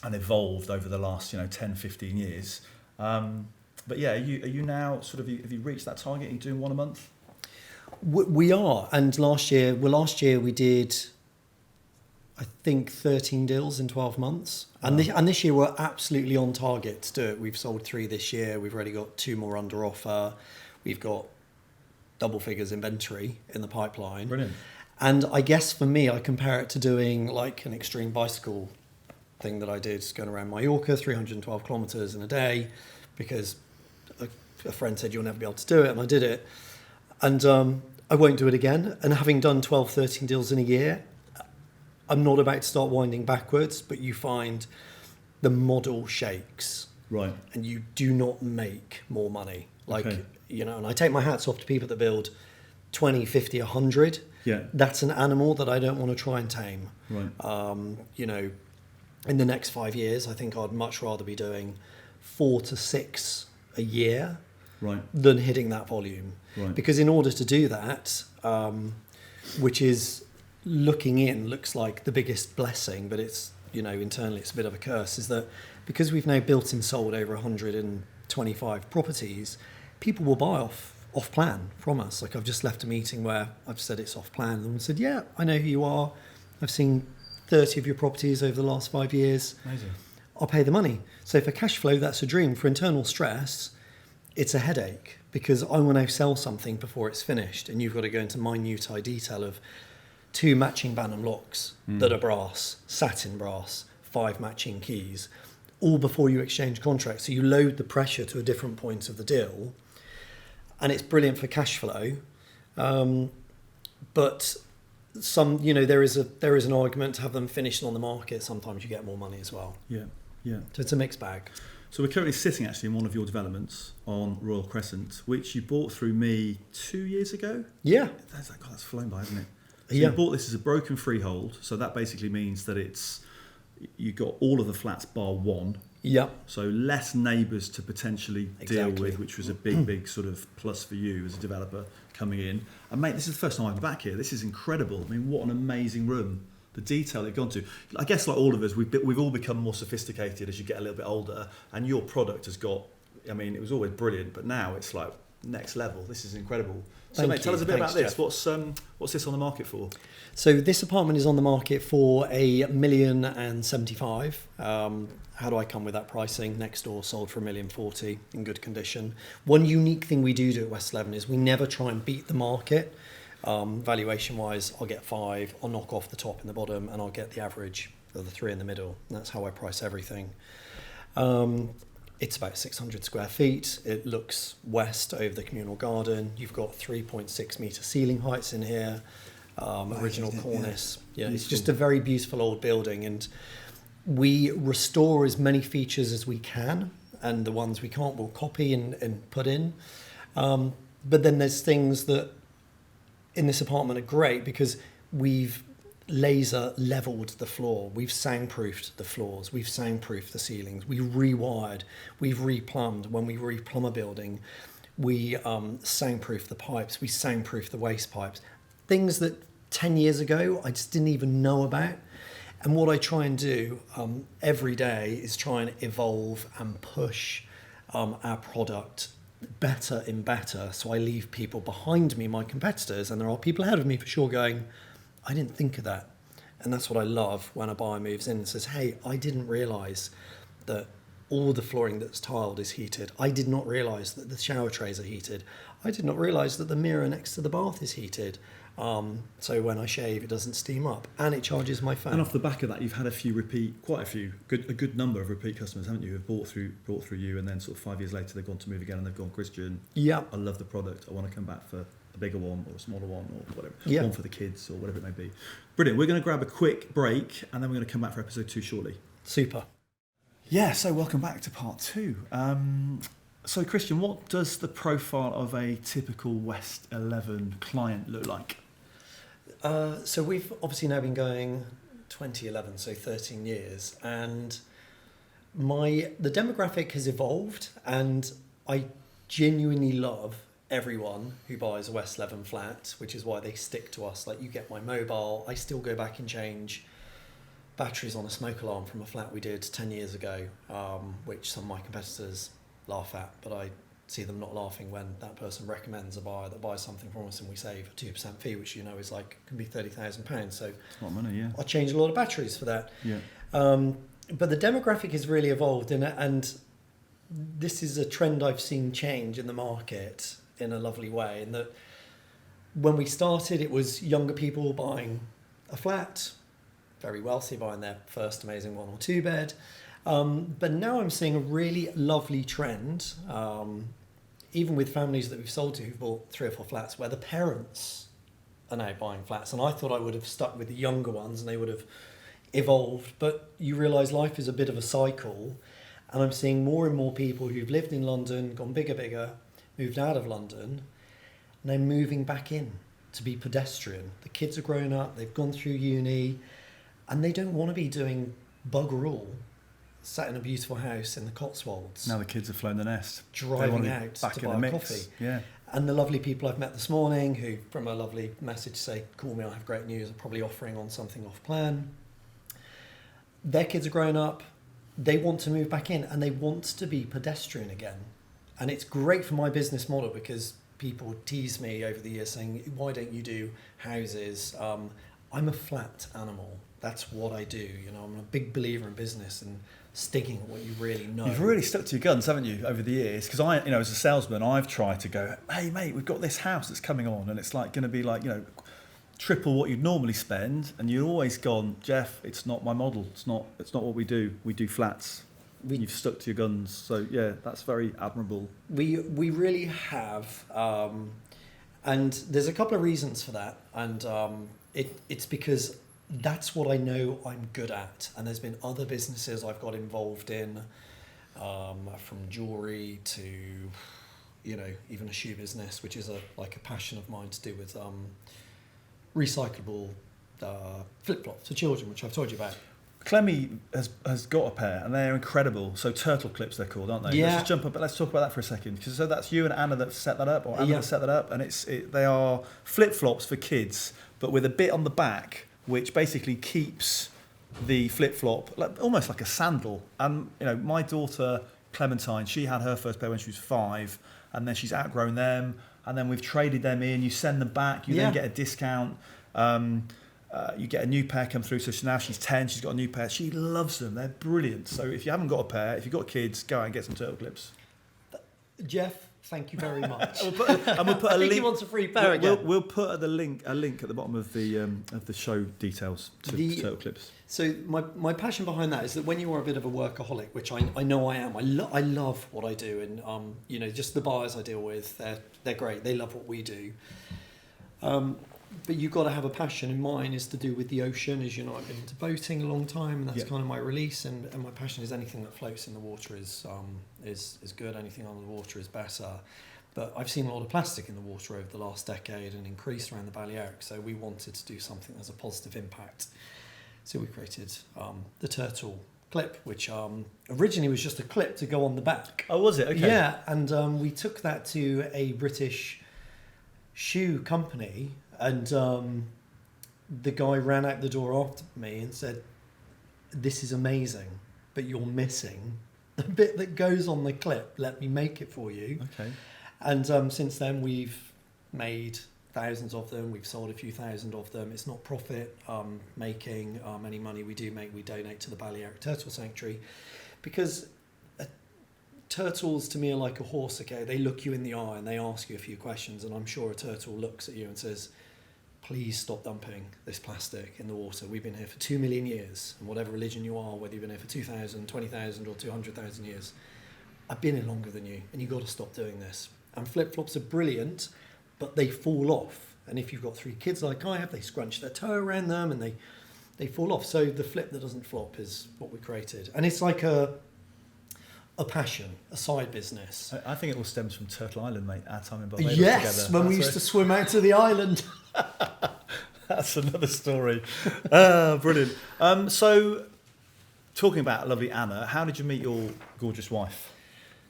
[SPEAKER 2] and evolved over the last, 10, 15 years. But yeah, are you now have you reached that target? Are you doing one a month?
[SPEAKER 1] We are. And last year we did, I think, 13 deals in 12 months. And this year we're absolutely on target to do it. We've sold 3 this year. We've already got 2 more under offer. We've got double figures inventory in the pipeline.
[SPEAKER 2] Brilliant. And
[SPEAKER 1] I guess for me, I compare it to doing like an extreme bicycle thing that I did, going around Mallorca, 312 kilometres in a day, because a friend said you'll never be able to do it, and I did it. And I won't do it again. And having done 12, 13 deals in a year, I'm not about to start winding backwards, but you find the model shakes.
[SPEAKER 2] Right.
[SPEAKER 1] And you do not make more money. And I take my hats off to people that build 20, 50, 100.
[SPEAKER 2] Yeah.
[SPEAKER 1] That's an animal that I don't want to try and tame.
[SPEAKER 2] Right.
[SPEAKER 1] In the next 5 years, I think I'd much rather be doing 4 to 6 a year,
[SPEAKER 2] right,
[SPEAKER 1] than hitting that volume.
[SPEAKER 2] Right.
[SPEAKER 1] Because in order to do that, which is looks like the biggest blessing, but it's, internally it's a bit of a curse, is that because we've now built and sold over 125 properties, people will buy off plan from us. Like, I've just left a meeting where I've said it's off plan, and someone said, yeah, I know who you are. I've seen 30 of your properties over the last 5 years.
[SPEAKER 2] Amazing.
[SPEAKER 1] I'll pay the money. So for cash flow, that's a dream. For internal stress, it's a headache, because I want to sell something before it's finished, and you've got to go into minute detail of 2 matching Banham locks that are brass, satin brass, 5 matching keys, all before you exchange contracts. So you load the pressure to a different point of the deal, and it's brilliant for cash flow. But there is an argument to have them finished on the market. Sometimes you get more money as well.
[SPEAKER 2] Yeah.
[SPEAKER 1] So it's a mixed bag.
[SPEAKER 2] So we're currently sitting actually in one of your developments on Royal Crescent, which you bought through me 2 years ago.
[SPEAKER 1] Yeah.
[SPEAKER 2] That's flown by, hasn't it? So
[SPEAKER 1] Yeah.
[SPEAKER 2] you bought this as a broken freehold. So that basically means that you got all of the flats bar 1.
[SPEAKER 1] Yeah.
[SPEAKER 2] So less neighbours to potentially deal
[SPEAKER 1] Exactly.
[SPEAKER 2] with, which was a big sort of plus for you as a developer coming in. And mate, this is the first time I'm back here. This is incredible. I mean, what an amazing room. The detail they've gone to. I guess like all of us, we've all become more sophisticated as you get a little bit older, and your product has got, it was always brilliant, but now it's like next level. This is incredible. So mate, tell us a bit about this. What's this on the market for?
[SPEAKER 1] So this apartment is on the market for $1,075,000. How do I come with that pricing? Next door sold for $1,040,000 in good condition. One unique thing we do at West 11 is we never try and beat the market. Valuation wise, I'll get 5, I'll knock off the top and the bottom, and I'll get the average of the 3 in the middle. And that's how I price everything. It's about 600 square feet. It looks west over the communal garden. You've got 3.6 metre ceiling heights in here. Original cornice. Yeah, it's just a very beautiful old building. And We restore as many features as we can, and the ones we can't, we'll copy and put in. But then there's things that in this apartment are great because we've laser leveled the floor, we've soundproofed the floors, we've soundproofed the ceilings, we've rewired, we've replumbed. When we replumb a building, we soundproof the pipes, we soundproof the waste pipes. Things that 10 years ago I just didn't even know about. And what I try and do every day is try and evolve and push our product better and better. So I leave people behind me, my competitors, and there are people ahead of me for sure going, I didn't think of that. And that's what I love when a buyer moves in and says, hey, I didn't realise that all the flooring that's tiled is heated. I did not realise that the shower trays are heated. I did not realise that the mirror next to the bath is heated. So when I shave, it doesn't steam up, and it charges my fan.
[SPEAKER 2] And off the back of that, you've had a good number of repeat customers, haven't you? Who've bought through you, and then sort of 5 years later they've gone to move again, and they've gone, Christian,
[SPEAKER 1] yeah,
[SPEAKER 2] I love the product. I want to come back for a bigger one or a smaller one or whatever, one for the kids or whatever it may be. Brilliant. We're going to grab a quick break, and then we're going to come back for episode 2 shortly.
[SPEAKER 1] Super.
[SPEAKER 2] Yeah. So welcome back to part 2. So Christian, what does the profile of a typical West 11 client look like?
[SPEAKER 1] So we've obviously now been going 2011, so 13 years, and the demographic has evolved, and I genuinely love everyone who buys a West 11 flat, which is why they stick to us. Like, you get my mobile, I still go back and change batteries on a smoke alarm from a flat we did 10 years ago, which some of my competitors laugh at, but I see them not laughing when that person recommends a buyer that buys something from us and we save a 2% fee, which can be £30,000. So
[SPEAKER 2] it's a lot of money, yeah.
[SPEAKER 1] I change a lot of batteries for that.
[SPEAKER 2] Yeah.
[SPEAKER 1] But the demographic has really evolved, and this is a trend I've seen change in the market in a lovely way. In that, when we started, it was younger people buying a flat, very wealthy, buying their first amazing 1 or 2 bed. But now I'm seeing a really lovely trend, even with families that we've sold to who've bought 3 or 4 flats, where the parents are now buying flats. And I thought I would have stuck with the younger ones and they would have evolved. But you realise life is a bit of a cycle. And I'm seeing more and more people who've lived in London, gone bigger, moved out of London, and they're moving back in to be pedestrian. The kids are grown up, they've gone through uni, and they don't want to be doing bugger all, sat in a beautiful house in the Cotswolds.
[SPEAKER 2] Now the kids have flown the nest.
[SPEAKER 1] Driving out to buy a coffee.
[SPEAKER 2] Yeah.
[SPEAKER 1] And the lovely people I've met this morning who, from a lovely message, say, call me, I have great news, are probably offering on something off plan. Their kids are grown up, they want to move back in, and they want to be pedestrian again. And it's great for my business model because people tease me over the years saying, why don't you do houses? I'm a flat animal. That's what I do. I'm a big believer in business and sticking at what you really know.
[SPEAKER 2] You've really stuck to your guns, haven't you, over the years? Because I, as a salesman, I've tried to go, hey mate, we've got this house that's coming on, and it's going to be triple what you'd normally spend, and you've always gone, Jeff, it's not my model. It's not what we do. We do flats. You've stuck to your guns. So yeah, that's very admirable.
[SPEAKER 1] We really have, and there's a couple of reasons for that, and it's because that's what I know I'm good at. And there's been other businesses I've got involved in, from jewellery to, even a shoe business, which is a passion of mine to do with recyclable flip-flops for children, which I've told you about.
[SPEAKER 2] Clemmy has got a pair, and they're incredible. So turtle clips, they're called, aren't they?
[SPEAKER 1] Yeah.
[SPEAKER 2] Let's just jump up, but let's talk about that for a second. So that's you and Anna that set that up, or Anna that set that up, and they are flip-flops for kids, but with a bit on the back which basically keeps the flip-flop almost like a sandal. And my daughter Clementine, she had her first pair when she was 5, and then she's outgrown them, and then we've traded them in. You send them back, you then get a discount. You get a new pair come through. So now she's 10, she's got a new pair. She loves them. They're brilliant. So if you haven't got a pair, if you've got kids, go out and get some turtle clips.
[SPEAKER 1] Jeff, thank you very much.
[SPEAKER 2] We'll put a link.
[SPEAKER 1] He wants a free pair again.
[SPEAKER 2] We'll put a link at the bottom of the show details to turtle clips.
[SPEAKER 1] So my passion behind that is that when you are a bit of a workaholic, which I know I am, I love what I do, and just the buyers I deal with, they're great. They love what we do. but you've got to have a passion. And mine is to do with the ocean. As you know, I've been into boating a long time, and that's
[SPEAKER 2] Yeah.
[SPEAKER 1] kind of my release. And my passion is anything that floats in the water is good. Anything under the water is better. But I've seen a lot of plastic in the water over the last decade and increased around the Balearic. So we wanted to do something that has a positive impact. So we created the turtle clip, which originally was just a clip to go on the back.
[SPEAKER 2] Oh, was it? Okay.
[SPEAKER 1] Yeah, and we took that to a British shoe company, and the guy ran out the door after me and said, "This is amazing, but you're missing the bit that goes on the clip. Let me make it for you."
[SPEAKER 2] Okay.
[SPEAKER 1] And since then, we've made thousands of them. We've sold a few thousand of them. It's not profit making. Any money we do make, we donate to the Balearic Turtle Sanctuary, because turtles to me are like a horse. Okay, they look you in the eye and they ask you a few questions, and I'm sure a turtle looks at you and says, "Please stop dumping this plastic in the water. We've been here for 2 million years, and whatever religion you are, whether you've been here for 2,000, 20,000 or 200,000 years, I've been here longer than you, and you've got to stop doing this." And flip-flops are brilliant, but they fall off. And if you've got 3 kids like I have, they scrunch their toe around them and they fall off. So the flip that doesn't flop is what we created. And it's like a passion, a side business.
[SPEAKER 2] I think it all stems from Turtle Island, mate. Our time in Barbados
[SPEAKER 1] Yes,
[SPEAKER 2] together.
[SPEAKER 1] when we used to swim out to the island.
[SPEAKER 2] That's another story. Brilliant. So, talking about lovely Anna, how did you meet your gorgeous wife?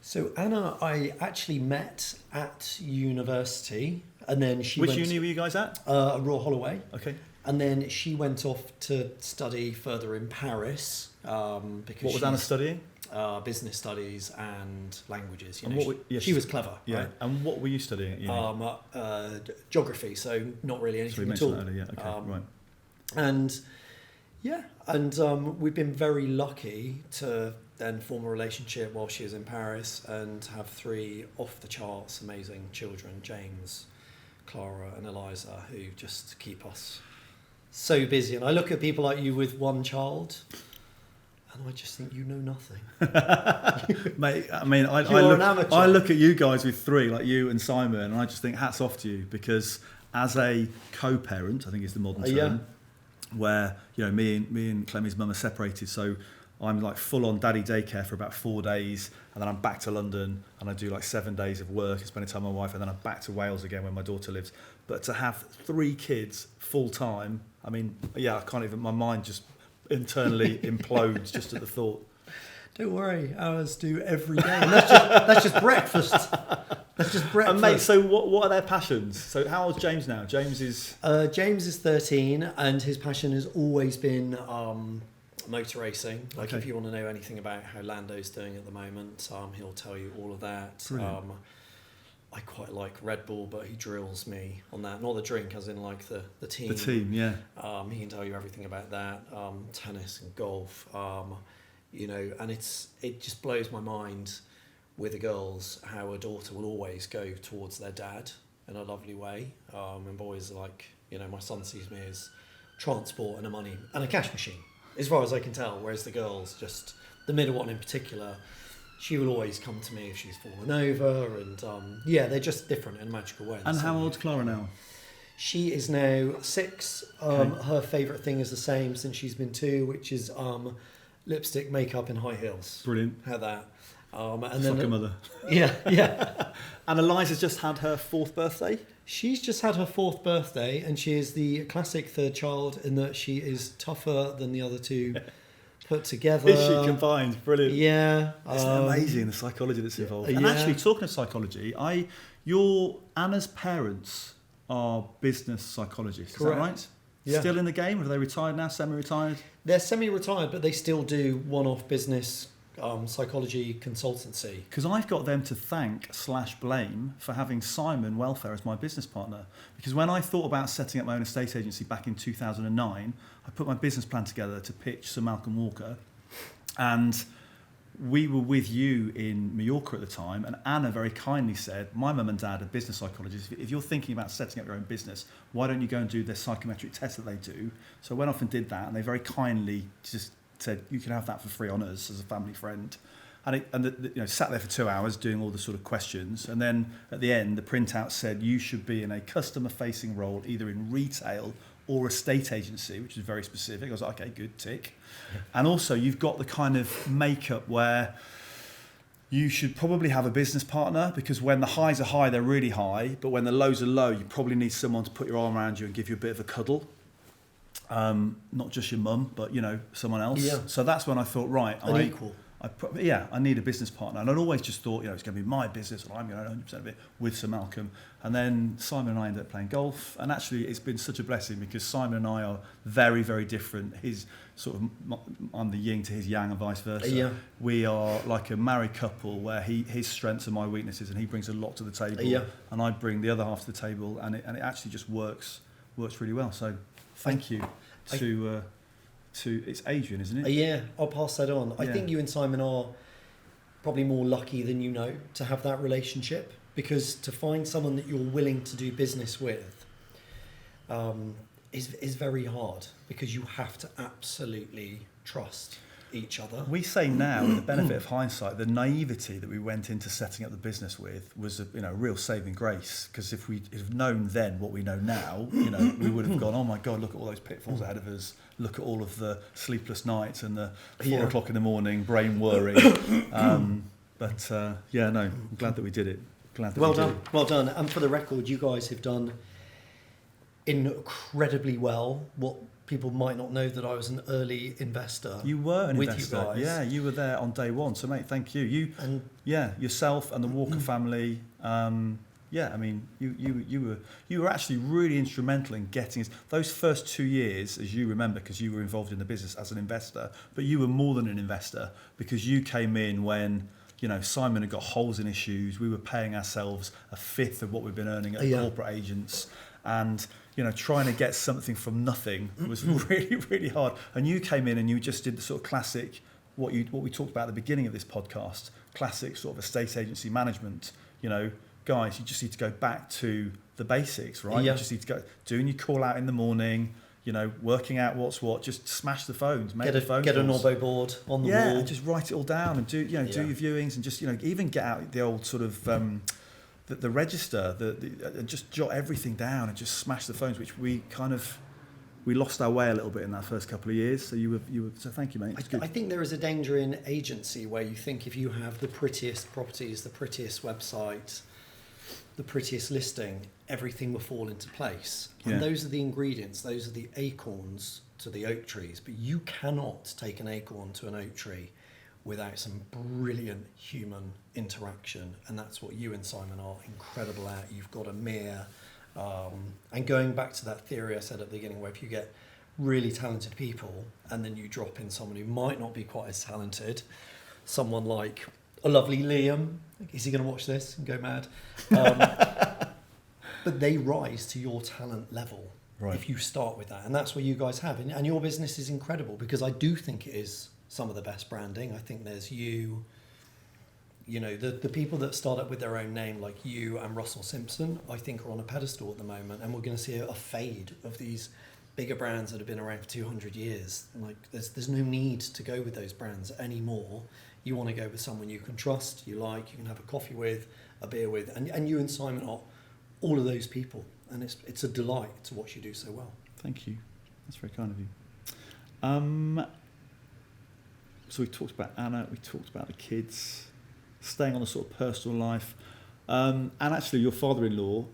[SPEAKER 1] So Anna, I actually met at university, and then she
[SPEAKER 2] Which
[SPEAKER 1] went
[SPEAKER 2] uni were you guys at?
[SPEAKER 1] Royal Holloway.
[SPEAKER 2] Okay.
[SPEAKER 1] And then she went off to study further in Paris because
[SPEAKER 2] What was Anna studying?
[SPEAKER 1] Business studies and languages. You
[SPEAKER 2] And
[SPEAKER 1] know,
[SPEAKER 2] what yes.
[SPEAKER 1] she was clever.
[SPEAKER 2] Yeah.
[SPEAKER 1] Right?
[SPEAKER 2] And what were you studying at uni?
[SPEAKER 1] Geography, so not really
[SPEAKER 2] So we
[SPEAKER 1] anything at
[SPEAKER 2] mentioned
[SPEAKER 1] all.
[SPEAKER 2] that earlier. Yeah. Okay. Right.
[SPEAKER 1] And yeah, and we've been very lucky to then form a relationship while she was in Paris and have 3 off the charts amazing children, James, Clara and Eliza, who just keep us so busy. And I look at people like you with 1 child and I just think you know nothing.
[SPEAKER 2] Mate, I mean,
[SPEAKER 1] You're an amateur.
[SPEAKER 2] I look at you guys with 3, like you and Simon, and I just think hats off to you, because as a co-parent, I think is the modern term,
[SPEAKER 1] Yeah.
[SPEAKER 2] where, you know, me and Clemmie's mum are separated, so I'm like full on daddy daycare for about 4 days, and then I'm back to London and I do like 7 days of work and spending time with my wife, and then I'm back to Wales again where my daughter lives. But to have 3 kids full time, I mean, yeah, I can't even, my mind just internally implodes just at the thought.
[SPEAKER 1] Don't worry, ours do every day. And that's just breakfast. That's just breakfast.
[SPEAKER 2] And mate, so what are their passions? So how old's James now? James is...
[SPEAKER 1] James is 13, and his passion has always been motor racing. Like,
[SPEAKER 2] Okay.
[SPEAKER 1] if you want to know anything about how Lando's doing at the moment, he'll tell you all of that.
[SPEAKER 2] Brilliant.
[SPEAKER 1] I quite like Red Bull, but he drills me on that. Not the drink, as in like the team.
[SPEAKER 2] The team, yeah.
[SPEAKER 1] He can tell you everything about that. Tennis and golf. You know, and it just blows my mind with the girls how a daughter will always go towards their dad in a lovely way. And boys are like, you know, my son sees me as transport and a money and a cash machine, as far as I can tell. Whereas the girls, just the middle one in particular, she will always come to me if she's fallen over, and yeah, they're just different in a magical way.
[SPEAKER 2] And how old's Clara now?
[SPEAKER 1] She is now 6.
[SPEAKER 2] Okay.
[SPEAKER 1] Her favourite thing is the same since she's been 2, which is lipstick, makeup, and high heels.
[SPEAKER 2] Brilliant.
[SPEAKER 1] How that? And
[SPEAKER 2] Fuck
[SPEAKER 1] then
[SPEAKER 2] a mother.
[SPEAKER 1] yeah.
[SPEAKER 2] And Eliza's just had her 4th birthday.
[SPEAKER 1] She's just had her 4th birthday, and she is the classic third child in that she is tougher than the other 2 put together.
[SPEAKER 2] Is she combined? Brilliant.
[SPEAKER 1] Yeah.
[SPEAKER 2] It's amazing, the psychology that's involved. And
[SPEAKER 1] yeah.
[SPEAKER 2] actually, talking of psychology, your Anna's parents are business psychologists.
[SPEAKER 1] Correct.
[SPEAKER 2] Is that right?
[SPEAKER 1] Yeah.
[SPEAKER 2] Still in the game? Have they retired now? Semi-retired?
[SPEAKER 1] They're semi-retired, but they still do one-off business psychology consultancy.
[SPEAKER 2] Because I've got them to thank / blame for having Simon Welfare as my business partner. Because when I thought about setting up my own estate agency back in 2009, I put my business plan together to pitch Sir Malcolm Walker. And we were with you in Mallorca at the time, and Anna very kindly said, my mum and dad are business psychologists. If you're thinking about setting up your own business, why don't you go and do their psychometric test that they do? So I went off and did that, and they very kindly just said, you can have that for free on us as a family friend. sat there for 2 hours doing all the sort of questions, and then at the end the printout said you should be in a customer facing role either in retail or estate agency, which is very specific. I was like, okay, good, tick. And also you've got the kind of makeup where you should probably have a business partner, because when the highs are high, they're really high, but when the lows are low, you probably need someone to put your arm around you and give you a bit of a cuddle. Not just your mum, but someone else.
[SPEAKER 1] Yeah.
[SPEAKER 2] So that's when I thought, right,
[SPEAKER 1] Equal.
[SPEAKER 2] I need a business partner. And I'd always just thought, it's going to be my business and I'm going to own 100% of it with Sir Malcolm. And then Simon and I ended up playing golf. And actually, it's been such a blessing because Simon and I are very, very different. I'm the yin to his yang and vice versa.
[SPEAKER 1] Yeah.
[SPEAKER 2] We are like a married couple where his strengths are my weaknesses and he brings a lot to the table.
[SPEAKER 1] Yeah.
[SPEAKER 2] And I bring the other half to the table, and it actually just works really well. So thank you to it's Adrian, isn't it?
[SPEAKER 1] Yeah, I'll pass that on. I
[SPEAKER 2] Yeah.
[SPEAKER 1] think you and Simon are probably more lucky than to have that relationship, because to find someone that you're willing to do business with is very hard, because you have to absolutely trust each other.
[SPEAKER 2] We say now, with the benefit of hindsight, the naivety that we went into setting up the business with was a real saving grace. Because if we had known then what we know now, we would have gone, oh my God, look at all those pitfalls ahead of us. Look at all of the sleepless nights and the 4 o'clock in the morning brain worry. I'm glad that we did it.
[SPEAKER 1] Well done. And for the record, you guys have done incredibly well. What people might not know, that I was an early investor.
[SPEAKER 2] You were an
[SPEAKER 1] with
[SPEAKER 2] investor.
[SPEAKER 1] You guys.
[SPEAKER 2] Yeah, you were there on day one. So, mate, thank you. Yourself and the Walker family. You were actually really instrumental in getting us those first 2 years, as you remember, because you were involved in the business as an investor. But you were more than an investor, because you came in when Simon had got holes in his shoes. We were paying ourselves a fifth of what we've been earning at corporate agents, and trying to get something from nothing was really, really hard. And you came in and you just did the sort of classic, what we talked about at the beginning of this podcast, classic sort of estate agency management. Guys, you just need to go back to the basics, right?
[SPEAKER 1] Yeah.
[SPEAKER 2] You just need to go doing your call out in the morning, working out what's what, just smash the phones, make the phone
[SPEAKER 1] Get
[SPEAKER 2] calls.
[SPEAKER 1] an Orbo board on the wall.
[SPEAKER 2] And just write it all down and do your viewings, and just, even get out the old sort of, the register, and just jot everything down and just smash the phones, which we lost our way a little bit in that first couple of years. So so thank you, mate. It's good.
[SPEAKER 1] I think there is a danger in agency where you think if you have the prettiest properties, the prettiest website, the prettiest listing, everything will fall into place. And those are the ingredients, those are the acorns to the oak trees. But you cannot take an acorn to an oak tree without some brilliant human interaction. And that's what you and Simon are incredible at. You've got a mirror. And going back to that theory I said at the beginning, where if you get really talented people and then you drop in someone who might not be quite as talented, someone like a lovely Liam, is he going to watch this and go mad? But they rise to your talent level if you start with that. And that's what you guys have. And your business is incredible, because I do think it is some of the best branding. I think there's the people that start up with their own name, like you and Russell Simpson, I think are on a pedestal at the moment. And we're going to see a fade of these bigger brands that have been around for 200 years. Like there's no need to go with those brands anymore. You want to go with someone you can trust, you can have a coffee with, a beer with, and you and Simon are all of those people, and it's a delight to watch you do so well.
[SPEAKER 2] Thank you. That's very kind of you. So we talked about Anna, we talked about the kids, staying on the sort of personal life, and actually your father-in-law.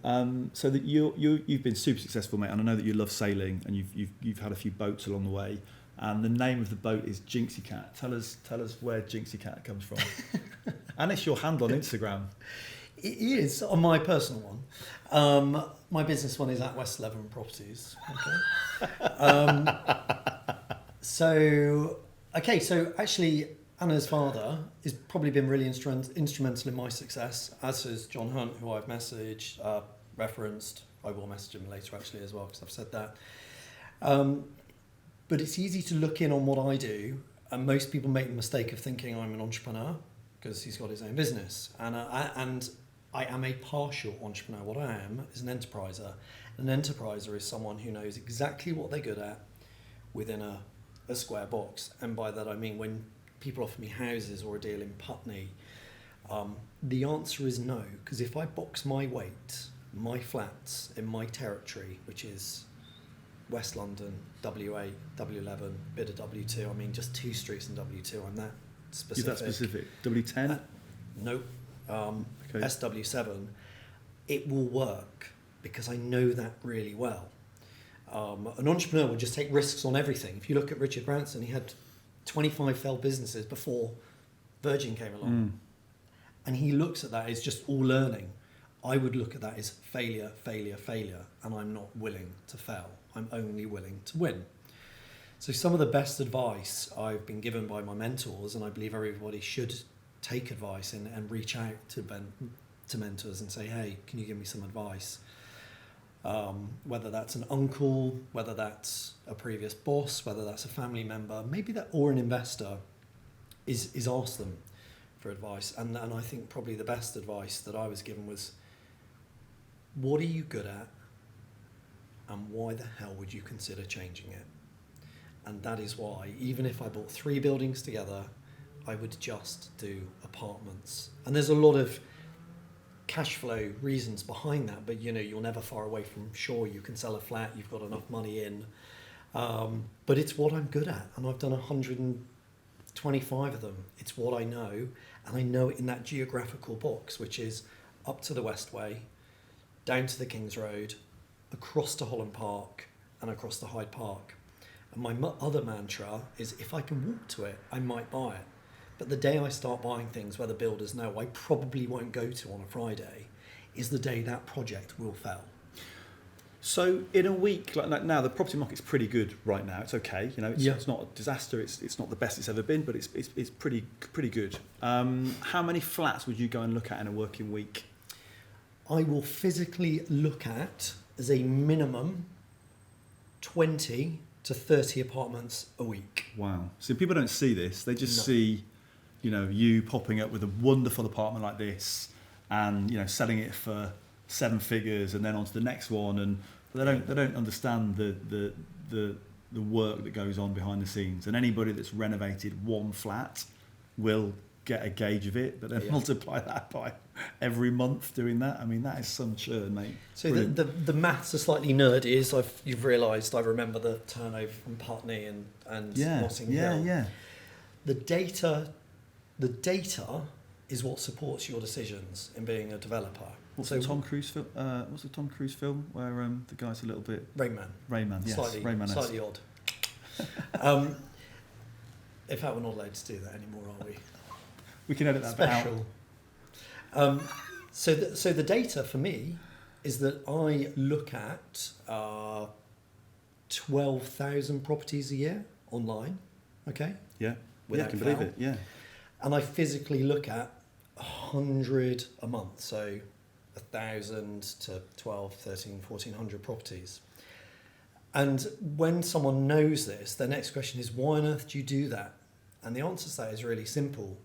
[SPEAKER 2] So that you've been super successful, mate, and I know that you love sailing, and you've had a few boats along the way. And the name of the boat is Jinxie Cat. Tell us where Jinxie Cat comes from. And it's your handle on Instagram.
[SPEAKER 1] It is on my personal one. My business one is at West 11 Properties. Okay. So actually, Anna's father has probably been really instrumental in my success, as has John Hunt, who I've messaged, referenced. I will message him later actually as well, because I've said that. But it's easy to look in on what I do, and most people make the mistake of thinking I'm an entrepreneur because he's got his own business. And I am a partial entrepreneur. What I am is an enterpriser. An enterpriser is someone who knows exactly what they're good at within a square box. And by that I mean when people offer me houses or a deal in Putney, the answer is no, because if I box my weight, my flats in my territory, which is West London, W8, W11, bit of W2, I mean just 2 streets in W2, I'm that specific.
[SPEAKER 2] Is that specific? W10?
[SPEAKER 1] Nope.
[SPEAKER 2] Okay.
[SPEAKER 1] SW7, it will work because I know that really well. An entrepreneur will just take risks on everything. If you look at Richard Branson, he had 25 failed businesses before Virgin came along. And he looks at that as just all learning. I would look at that as failure, failure, failure, and I'm not willing to fail. I'm only willing to win. So some of the best advice I've been given by my mentors, and I believe everybody should take advice and reach out to mentors and say, hey, can you give me some advice? Whether that's an uncle, whether that's a previous boss, whether that's a family member, maybe that, or an investor, is ask them for advice. And I think probably the best advice that I was given was, what are you good at, and why the hell would you consider changing it? And that is why, even if I bought 3 buildings together, I would just do apartments. And there's a lot of cash flow reasons behind that, but you're never far away from sure you can sell a flat, you've got enough money in. But it's what I'm good at, and I've done 125 of them. It's what I know, and I know it in that geographical box, which is up to the Westway, down to the King's Road, across to Holland Park, and across to Hyde Park. And my other mantra is, if I can walk to it, I might buy it. But the day I start buying things where the builders know I probably won't go to on a Friday is the day that project will fail.
[SPEAKER 2] So in a week like now, the property market's pretty good right now. It's okay, it's not a disaster. It's not the best it's ever been, but it's pretty good. How many flats would you go and look at in a working week?
[SPEAKER 1] I will physically look at, as a minimum, 20 to 30 apartments a week.
[SPEAKER 2] Wow. So people don't see this. They just see, you popping up with a wonderful apartment like this and, selling it for 7 figures and then on to the next one. And they don't understand the work that goes on behind the scenes. And anybody that's renovated one flat will get a gauge of it, but then multiply that by every month doing that. I mean, that is some churn, mate.
[SPEAKER 1] So the maths are slightly nerdy, as you've realised. I remember the turnover from Putney and Notting Hill. Yeah. The data is what supports your decisions in being a developer.
[SPEAKER 2] What's the Tom Cruise film where the guy's a little bit...
[SPEAKER 1] Rain Man, yes. Slightly odd. In fact, we're not allowed to do that anymore, are we?
[SPEAKER 2] We can edit that
[SPEAKER 1] special out. So the data for me is that I look at 12,000 properties a year online. Okay.
[SPEAKER 2] Yeah. I can believe it. Yeah.
[SPEAKER 1] And I physically look at 100 a month, so 1,000 to 12, 13, 1,400 properties. And when someone knows this, their next question is, why on earth do you do that? And the answer to that is really simple.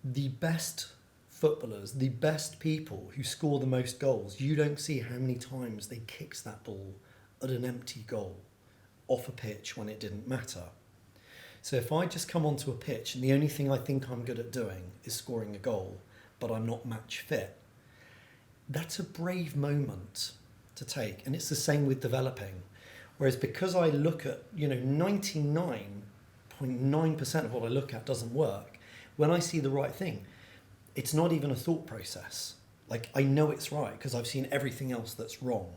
[SPEAKER 1] The best footballers, the best people who score the most goals, you don't see how many times they kicks that ball at an empty goal off a pitch when it didn't matter. So if I just come onto a pitch and the only thing I think I'm good at doing is scoring a goal, but I'm not match fit, that's a brave moment to take. And it's the same with developing. Whereas because I look at, 99.9% of what I look at doesn't work, when I see the right thing, it's not even a thought process. Like, I know it's right because I've seen everything else that's wrong.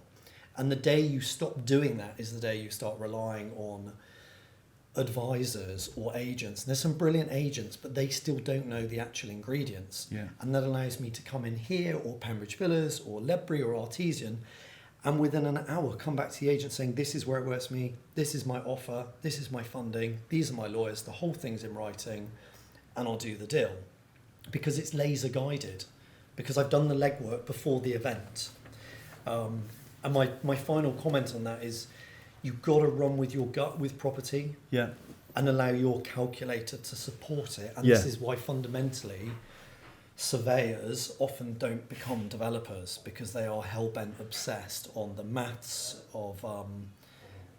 [SPEAKER 1] And the day you stop doing that is the day you start relying on advisors or agents. And there's some brilliant agents, but they still don't know the actual ingredients.
[SPEAKER 2] Yeah.
[SPEAKER 1] And that allows me to come in here or Pembridge Villas or Ledbury or Artesian, and within an hour come back to the agent saying, this is where it works for me, this is my offer, this is my funding, these are my lawyers, the whole thing's in writing, and I'll do the deal. Because it's laser guided, because I've done the legwork before the event. And my final comment on that is, you've got to run with your gut with property, and allow your calculator to support it. And this is why fundamentally surveyors often don't become developers, because they are hell-bent obsessed on the maths of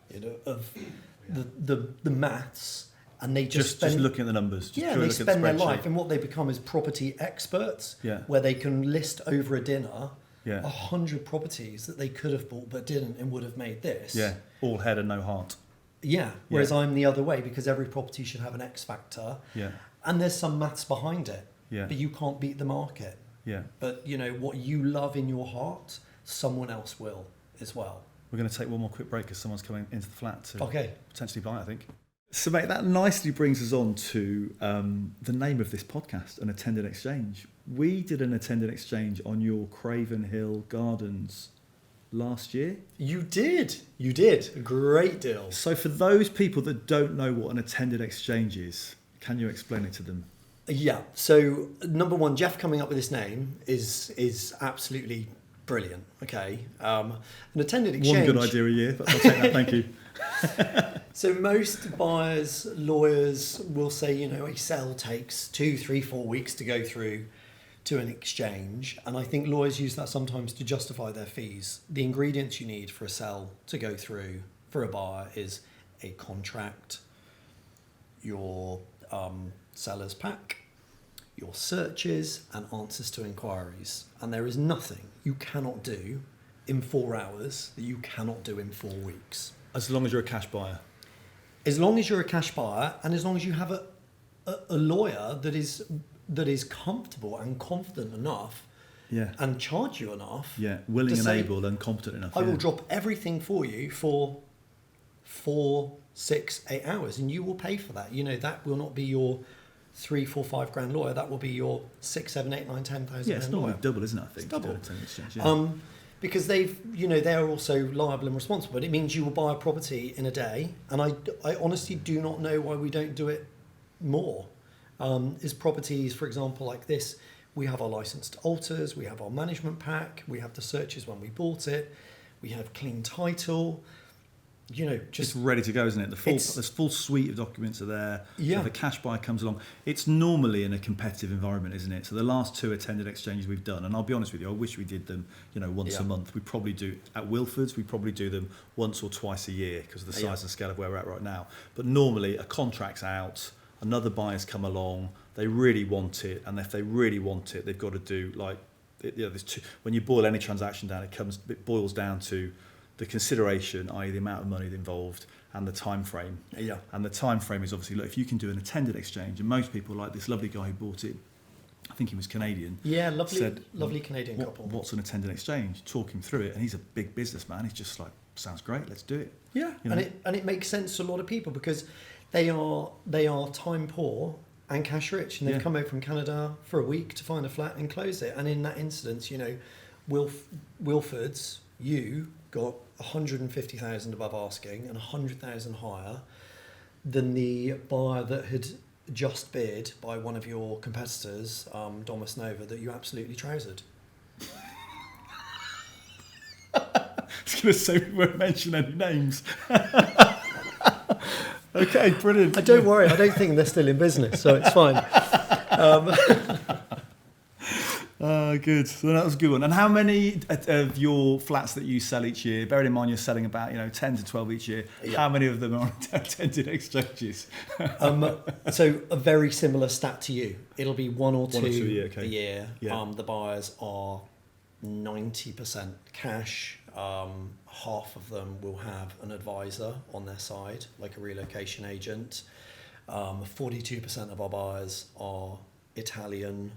[SPEAKER 1] the maths and they just
[SPEAKER 2] just looking at the numbers. Just
[SPEAKER 1] they spend their life, and what they become is property experts.
[SPEAKER 2] Yeah.
[SPEAKER 1] Where they can list over a dinner.
[SPEAKER 2] Yeah.
[SPEAKER 1] 100 properties that they could have bought but didn't and would have made this.
[SPEAKER 2] Yeah, all head and no heart.
[SPEAKER 1] Yeah, whereas I'm the other way because every property should have an X factor.
[SPEAKER 2] Yeah.
[SPEAKER 1] And there's some maths behind it.
[SPEAKER 2] Yeah.
[SPEAKER 1] But you can't beat the market.
[SPEAKER 2] Yeah.
[SPEAKER 1] But, what you love in your heart, someone else will as well.
[SPEAKER 2] We're going to take one more quick break because someone's coming into the flat to potentially buy, I think. So, mate, that nicely brings us on to the name of this podcast, An Attended Exchange. We did an attended exchange on your Craven Hill Gardens last year.
[SPEAKER 1] You did. A great deal.
[SPEAKER 2] So for those people that don't know what an attended exchange is, can you explain it to them?
[SPEAKER 1] Yeah. So number one, Jeff coming up with this name is absolutely brilliant. Okay. An attended exchange.
[SPEAKER 2] One good idea a year, but I'll take that. Thank you.
[SPEAKER 1] So most buyers, lawyers will say, a sale takes 2, 3, 4 weeks to go through to an exchange, and I think lawyers use that sometimes to justify their fees. The ingredients you need for a sale to go through for a buyer is a contract, your seller's pack, your searches, and answers to inquiries. And there is nothing you cannot do in 4 hours that you cannot do in 4 weeks.
[SPEAKER 2] As long as you're a cash buyer.
[SPEAKER 1] As long as you're a cash buyer, and as long as you have a lawyer that is comfortable and confident enough, and charge you enough,
[SPEAKER 2] willing and able and competent enough.
[SPEAKER 1] I will drop everything for you for 4, 6, 8 hours, and you will pay for that. That will not be your 3, 4, 5 grand lawyer. That will be your 6, 7, 8, 9, 10,000.
[SPEAKER 2] Yeah, it's normally double, isn't it? I think
[SPEAKER 1] it's double.
[SPEAKER 2] Yeah.
[SPEAKER 1] Because they're also liable and responsible. But it means you will buy a property in a day, and I honestly do not know why we don't do it more. Is properties, for example, like this, we have our licensed alters, we have our management pack, we have the searches when we bought it, we have clean title, just
[SPEAKER 2] it's ready to go, isn't it? The full suite of documents are there.
[SPEAKER 1] Yeah.
[SPEAKER 2] So the cash buyer comes along. It's normally in a competitive environment, isn't it? So the last 2 attended exchanges we've done, and I'll be honest with you, I wish we did them, once a month. We probably do at Wilford's. We probably do them once or twice a year because of the size and scale of where we're at right now. But normally a contract's out. Another buyer's come along, they really want it, and if they really want it, they've got to do there's two. When you boil any transaction down, it boils down to the consideration, i.e. the amount of money involved, and the time frame.
[SPEAKER 1] Yeah.
[SPEAKER 2] And the time frame is obviously, look, if you can do an attended exchange, and most people, like this lovely guy who bought it, I think he was Canadian.
[SPEAKER 1] Yeah, lovely Canadian couple.
[SPEAKER 2] What's an attended exchange? Talk him through it, and he's a big businessman. He's just like, sounds great, let's do it.
[SPEAKER 1] Yeah, and it makes sense to a lot of people because they are time poor and cash rich, and they've come over from Canada for a week to find a flat and close it. And in that instance, Wilford's, you got 150,000 above asking and 100,000 higher than the buyer that had just bid by one of your competitors, Domus Nova, that you absolutely trousered.
[SPEAKER 2] I was going to say we won't mention any names. Okay, brilliant.
[SPEAKER 1] Don't worry, I don't think they're still in business, so it's fine.
[SPEAKER 2] Good. So that was a good one. And how many of your flats that you sell each year, bearing in mind you're selling about 10 to 12 each year, how many of them are on attended exchanges?
[SPEAKER 1] So a very similar stat to you. It'll be one or two
[SPEAKER 2] a
[SPEAKER 1] year.
[SPEAKER 2] Yeah.
[SPEAKER 1] The buyers are 90% cash. Half of them will have an advisor on their side, like a relocation agent. 42% of our buyers are Italian,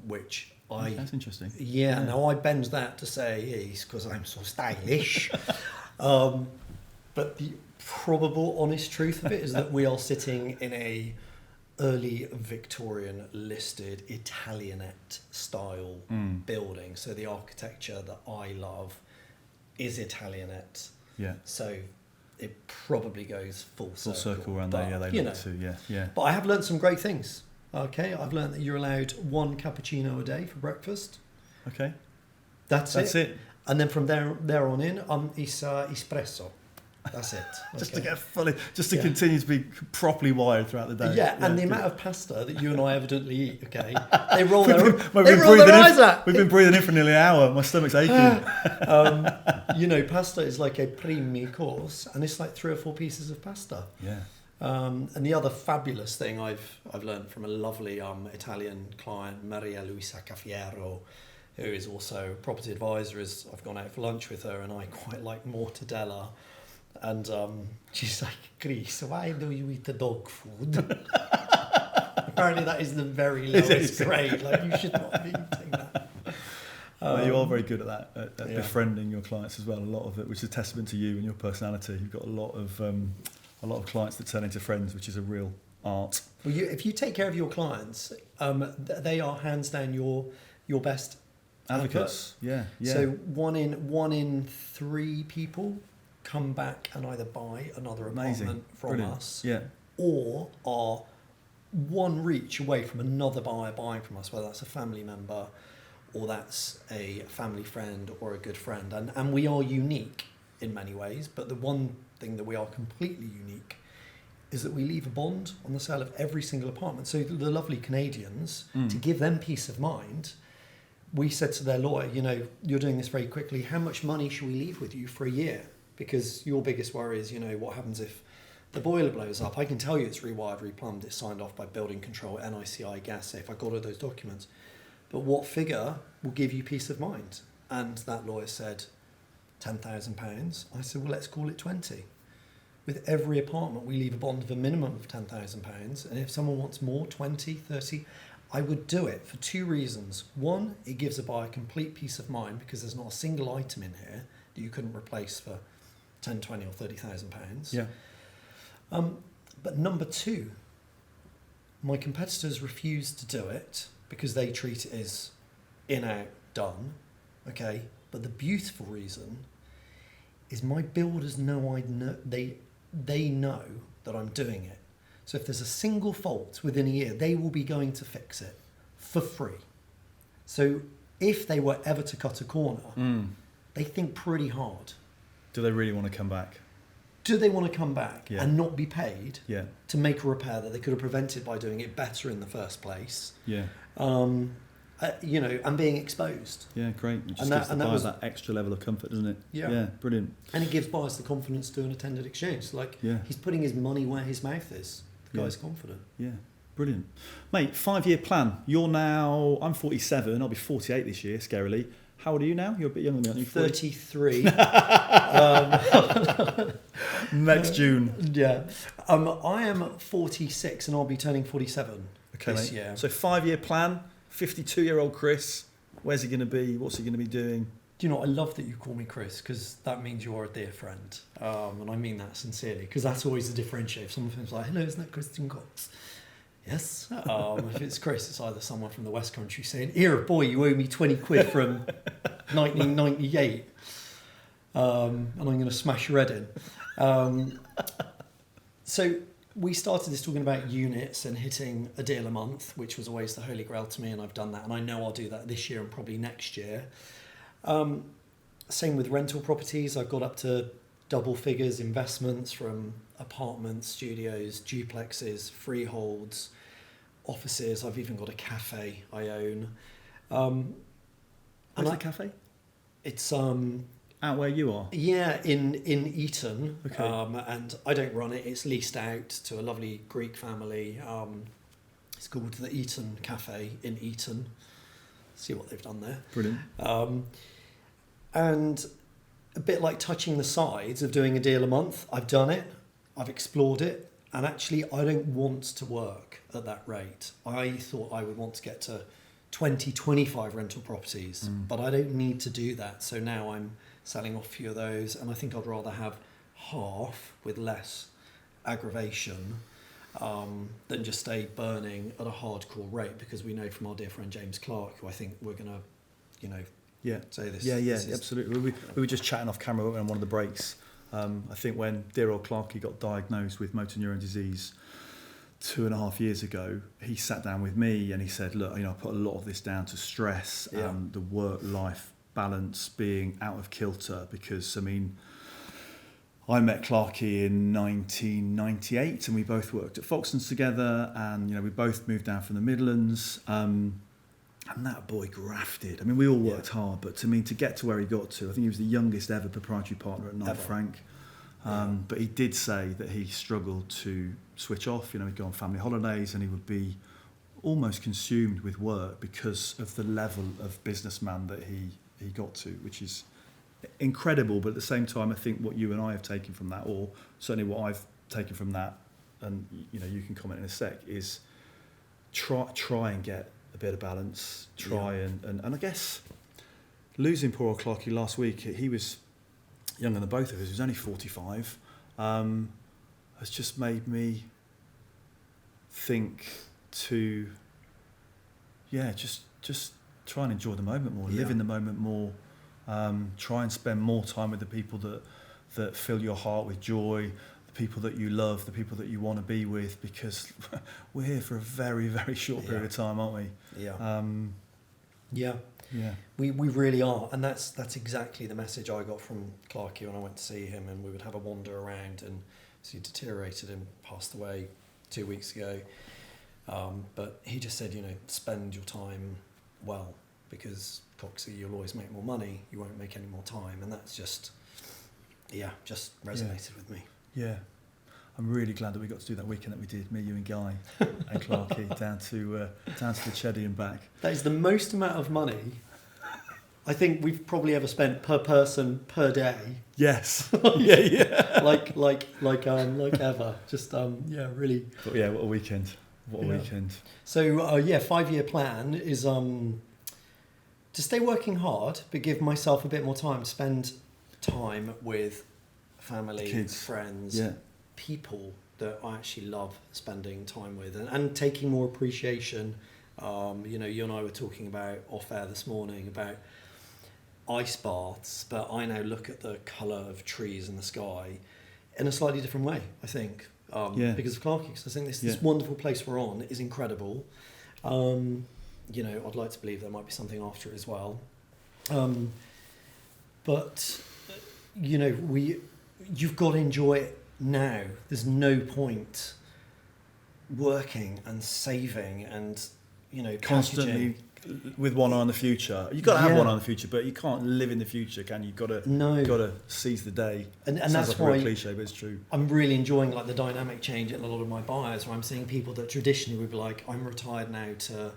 [SPEAKER 1] which
[SPEAKER 2] that's interesting.
[SPEAKER 1] Yeah, now I bend that to say it's because I'm so stylish. But the probable honest truth of it is that we are sitting in a early Victorian listed Italianate style building. So the architecture that I love is Italianate.
[SPEAKER 2] Yeah.
[SPEAKER 1] So it probably goes full
[SPEAKER 2] circle around there. Yeah, they look to. Yeah.
[SPEAKER 1] But I have learned some great things. Okay, I've learned that you're allowed 1 cappuccino a day for breakfast.
[SPEAKER 2] Okay.
[SPEAKER 1] That's it. And then from there on in, it's espresso. That's it. Okay.
[SPEAKER 2] Just to get continue to be properly wired throughout the day.
[SPEAKER 1] Yeah, and the amount of pasta that you and I evidently eat, okay? They roll their eyes at.
[SPEAKER 2] We've been breathing in for nearly an hour. My stomach's aching.
[SPEAKER 1] Pasta is like a primi course, and it's like 3 or 4 pieces of pasta.
[SPEAKER 2] Yeah.
[SPEAKER 1] And the other fabulous thing I've learned from a lovely Italian client, Maria Luisa Caffiero, who is also a property advisor, is I've gone out for lunch with her and I quite like mortadella. And she's like, Chris, why do you eat the dog food? Apparently that is the very lowest grade. Like, you should not be eating that.
[SPEAKER 2] Well, you are very good at that, at befriending your clients as well. A lot of it, which is a testament to you and your personality. You've got a lot of clients that turn into friends, which is a real art.
[SPEAKER 1] Well, if you take care of your clients, they are hands down your best
[SPEAKER 2] Advocates. Yeah.
[SPEAKER 1] So one in 3 people come back and either buy another apartment from us, or are one reach away from another buyer buying from us, whether that's a family member or that's a family friend or a good friend. And we are unique in many ways, but the one thing that we are completely unique is that we leave a bond on the sale of every single apartment. So the lovely Canadians, to give them peace of mind, we said to their lawyer, you're doing this very quickly, how much money should we leave with you for a year? Because your biggest worry is, what happens if the boiler blows up? I can tell you it's rewired, replumbed, it's signed off by building control, NICI, gas safe, I got all those documents. But what figure will give you peace of mind? And that lawyer said, £10,000. I said, well, let's call it 20. With every apartment, we leave a bond of a minimum of £10,000. And if someone wants more, 20, 30, I would do it for 2 reasons. One, it gives a buyer complete peace of mind because there's not a single item in here that you couldn't replace for 10, 20 or £30,000.
[SPEAKER 2] Yeah.
[SPEAKER 1] But number 2, my competitors refuse to do it because they treat it as in, out, done. Okay. But the beautiful reason is my builders know they know that I'm doing it. So if there's a single fault within a year, they will be going to fix it for free. So if they were ever to cut a corner, they think pretty hard.
[SPEAKER 2] Do they really want to come back?
[SPEAKER 1] Do they want to come back and not be paid
[SPEAKER 2] to
[SPEAKER 1] make a repair that they could have prevented by doing it better in the first place?
[SPEAKER 2] Yeah.
[SPEAKER 1] And being exposed.
[SPEAKER 2] Yeah, great. It just gives the buyer that extra level of comfort, doesn't it? Yeah, brilliant.
[SPEAKER 1] And it gives buyers the confidence to do an attended exchange. He's putting his money where his mouth is. The guy's confident.
[SPEAKER 2] Yeah, brilliant. Mate, 5-year plan. I'm 47, I'll be 48 this year, scarily. How old are you now? You're a bit younger than me, aren't you?
[SPEAKER 1] 33.
[SPEAKER 2] Next June.
[SPEAKER 1] Yeah. I am 46 and I'll be turning 47 this year.
[SPEAKER 2] So 5-year plan, 52-year-old Chris. Where's he going to be? What's he going to be doing?
[SPEAKER 1] Do you know, I love that you call me Chris because that means you are a dear friend. And I mean that sincerely because that's always the differentiator. If someone's like, hello, isn't that Christian Cox? Yes. If it's Chris, it's either someone from the West Country saying, here, boy, you owe me 20 quid from 1998. And I'm going to smash your head in. So we started this talking about units and hitting a deal a month, which was always the holy grail to me, and I've done that. And I know I'll do that this year and probably next year. Same with rental properties. I've got up to double figures investments from apartments, studios, duplexes, freeholds, offices. I've even got a cafe I own.
[SPEAKER 2] Where's the cafe?
[SPEAKER 1] It's
[SPEAKER 2] out where you are?
[SPEAKER 1] Yeah, in Eton.
[SPEAKER 2] Okay.
[SPEAKER 1] And I don't run it. It's leased out to a lovely Greek family. It's called the Eton Cafe in Eton. See what they've done there.
[SPEAKER 2] Brilliant.
[SPEAKER 1] And a bit like touching the sides of doing a deal a month, I've done it, I've explored it, and actually I don't want to work at that rate. I thought I would want to get to 20, 25 rental properties, but I don't need to do that. So now I'm selling off a few of those, and I think I'd rather have half with less aggravation than just stay burning at a hardcore rate, because we know from our dear friend James Clark, who I think we're going to, say this.
[SPEAKER 2] Yeah, absolutely. We were just chatting off camera on one of the breaks. I think when dear old Clarky got diagnosed with motor neuron disease 2.5 years ago, he sat down with me and he said, look, I put a lot of this down to stress and the work-life balance being out of kilter, because, I met Clarky in 1998 and we both worked at Foxtons together, and, we both moved down from the Midlands. And that boy grafted. We all worked hard, but to get to where he got to, I think he was the youngest ever proprietary partner at Knight Frank. But he did say that he struggled to switch off. You know, he'd go on family holidays and he would be almost consumed with work because of the level of businessman that he got to, which is incredible. But at the same time, I think what you and I have taken from that, or certainly what I've taken from that, and you know, you can comment in a sec, is try and get a bit of balance. And I guess losing poor old Clarkie last week, he was younger than both of us. He was only 45. Has just made me think to, just try and enjoy the moment more, live in the moment more, try and spend more time with the people that fill your heart with joy, the people that you love, the people that you want to be with, because we're here for a very, very short period of time, aren't we?
[SPEAKER 1] We really are, and that's exactly the message I got from Clarkie when I went to see him, and we would have a wander around, and so he deteriorated and passed away 2 weeks ago. But he just said, you know, spend your time well, because obviously you'll always make more money, you won't make any more time, and that's just resonated with me.
[SPEAKER 2] Yeah. I'm really glad that we got to do that weekend that we did, me, you and Guy and Clarkie, down to the Cheddy and back.
[SPEAKER 1] That is the most amount of money I think we've probably ever spent per person per day.
[SPEAKER 2] Yes. yeah.
[SPEAKER 1] like ever. Just really.
[SPEAKER 2] But yeah, what a weekend. What a weekend.
[SPEAKER 1] So 5-year plan is to stay working hard, but give myself a bit more time, spend time with family,
[SPEAKER 2] kids,
[SPEAKER 1] friends, people that I actually love spending time with, and taking more appreciation. You know, you and I were talking about off air this morning about ice baths, but I now look at the colour of trees in the sky in a slightly different way, I think, because of Clarkie, because I think this wonderful place we're on is incredible. You know, I'd like to believe there might be something after it as well. But, you know, you've got to enjoy it now. There's no point working and saving and, you know,
[SPEAKER 2] constantly with one eye on the future. You've got to have one eye on the future, but you can't live in the future, can you? You've got to seize the day. And that's like why a real cliche, but it's true.
[SPEAKER 1] I'm really enjoying like the dynamic change in a lot of my buyers, where I'm seeing people that traditionally would be like, I'm retired now to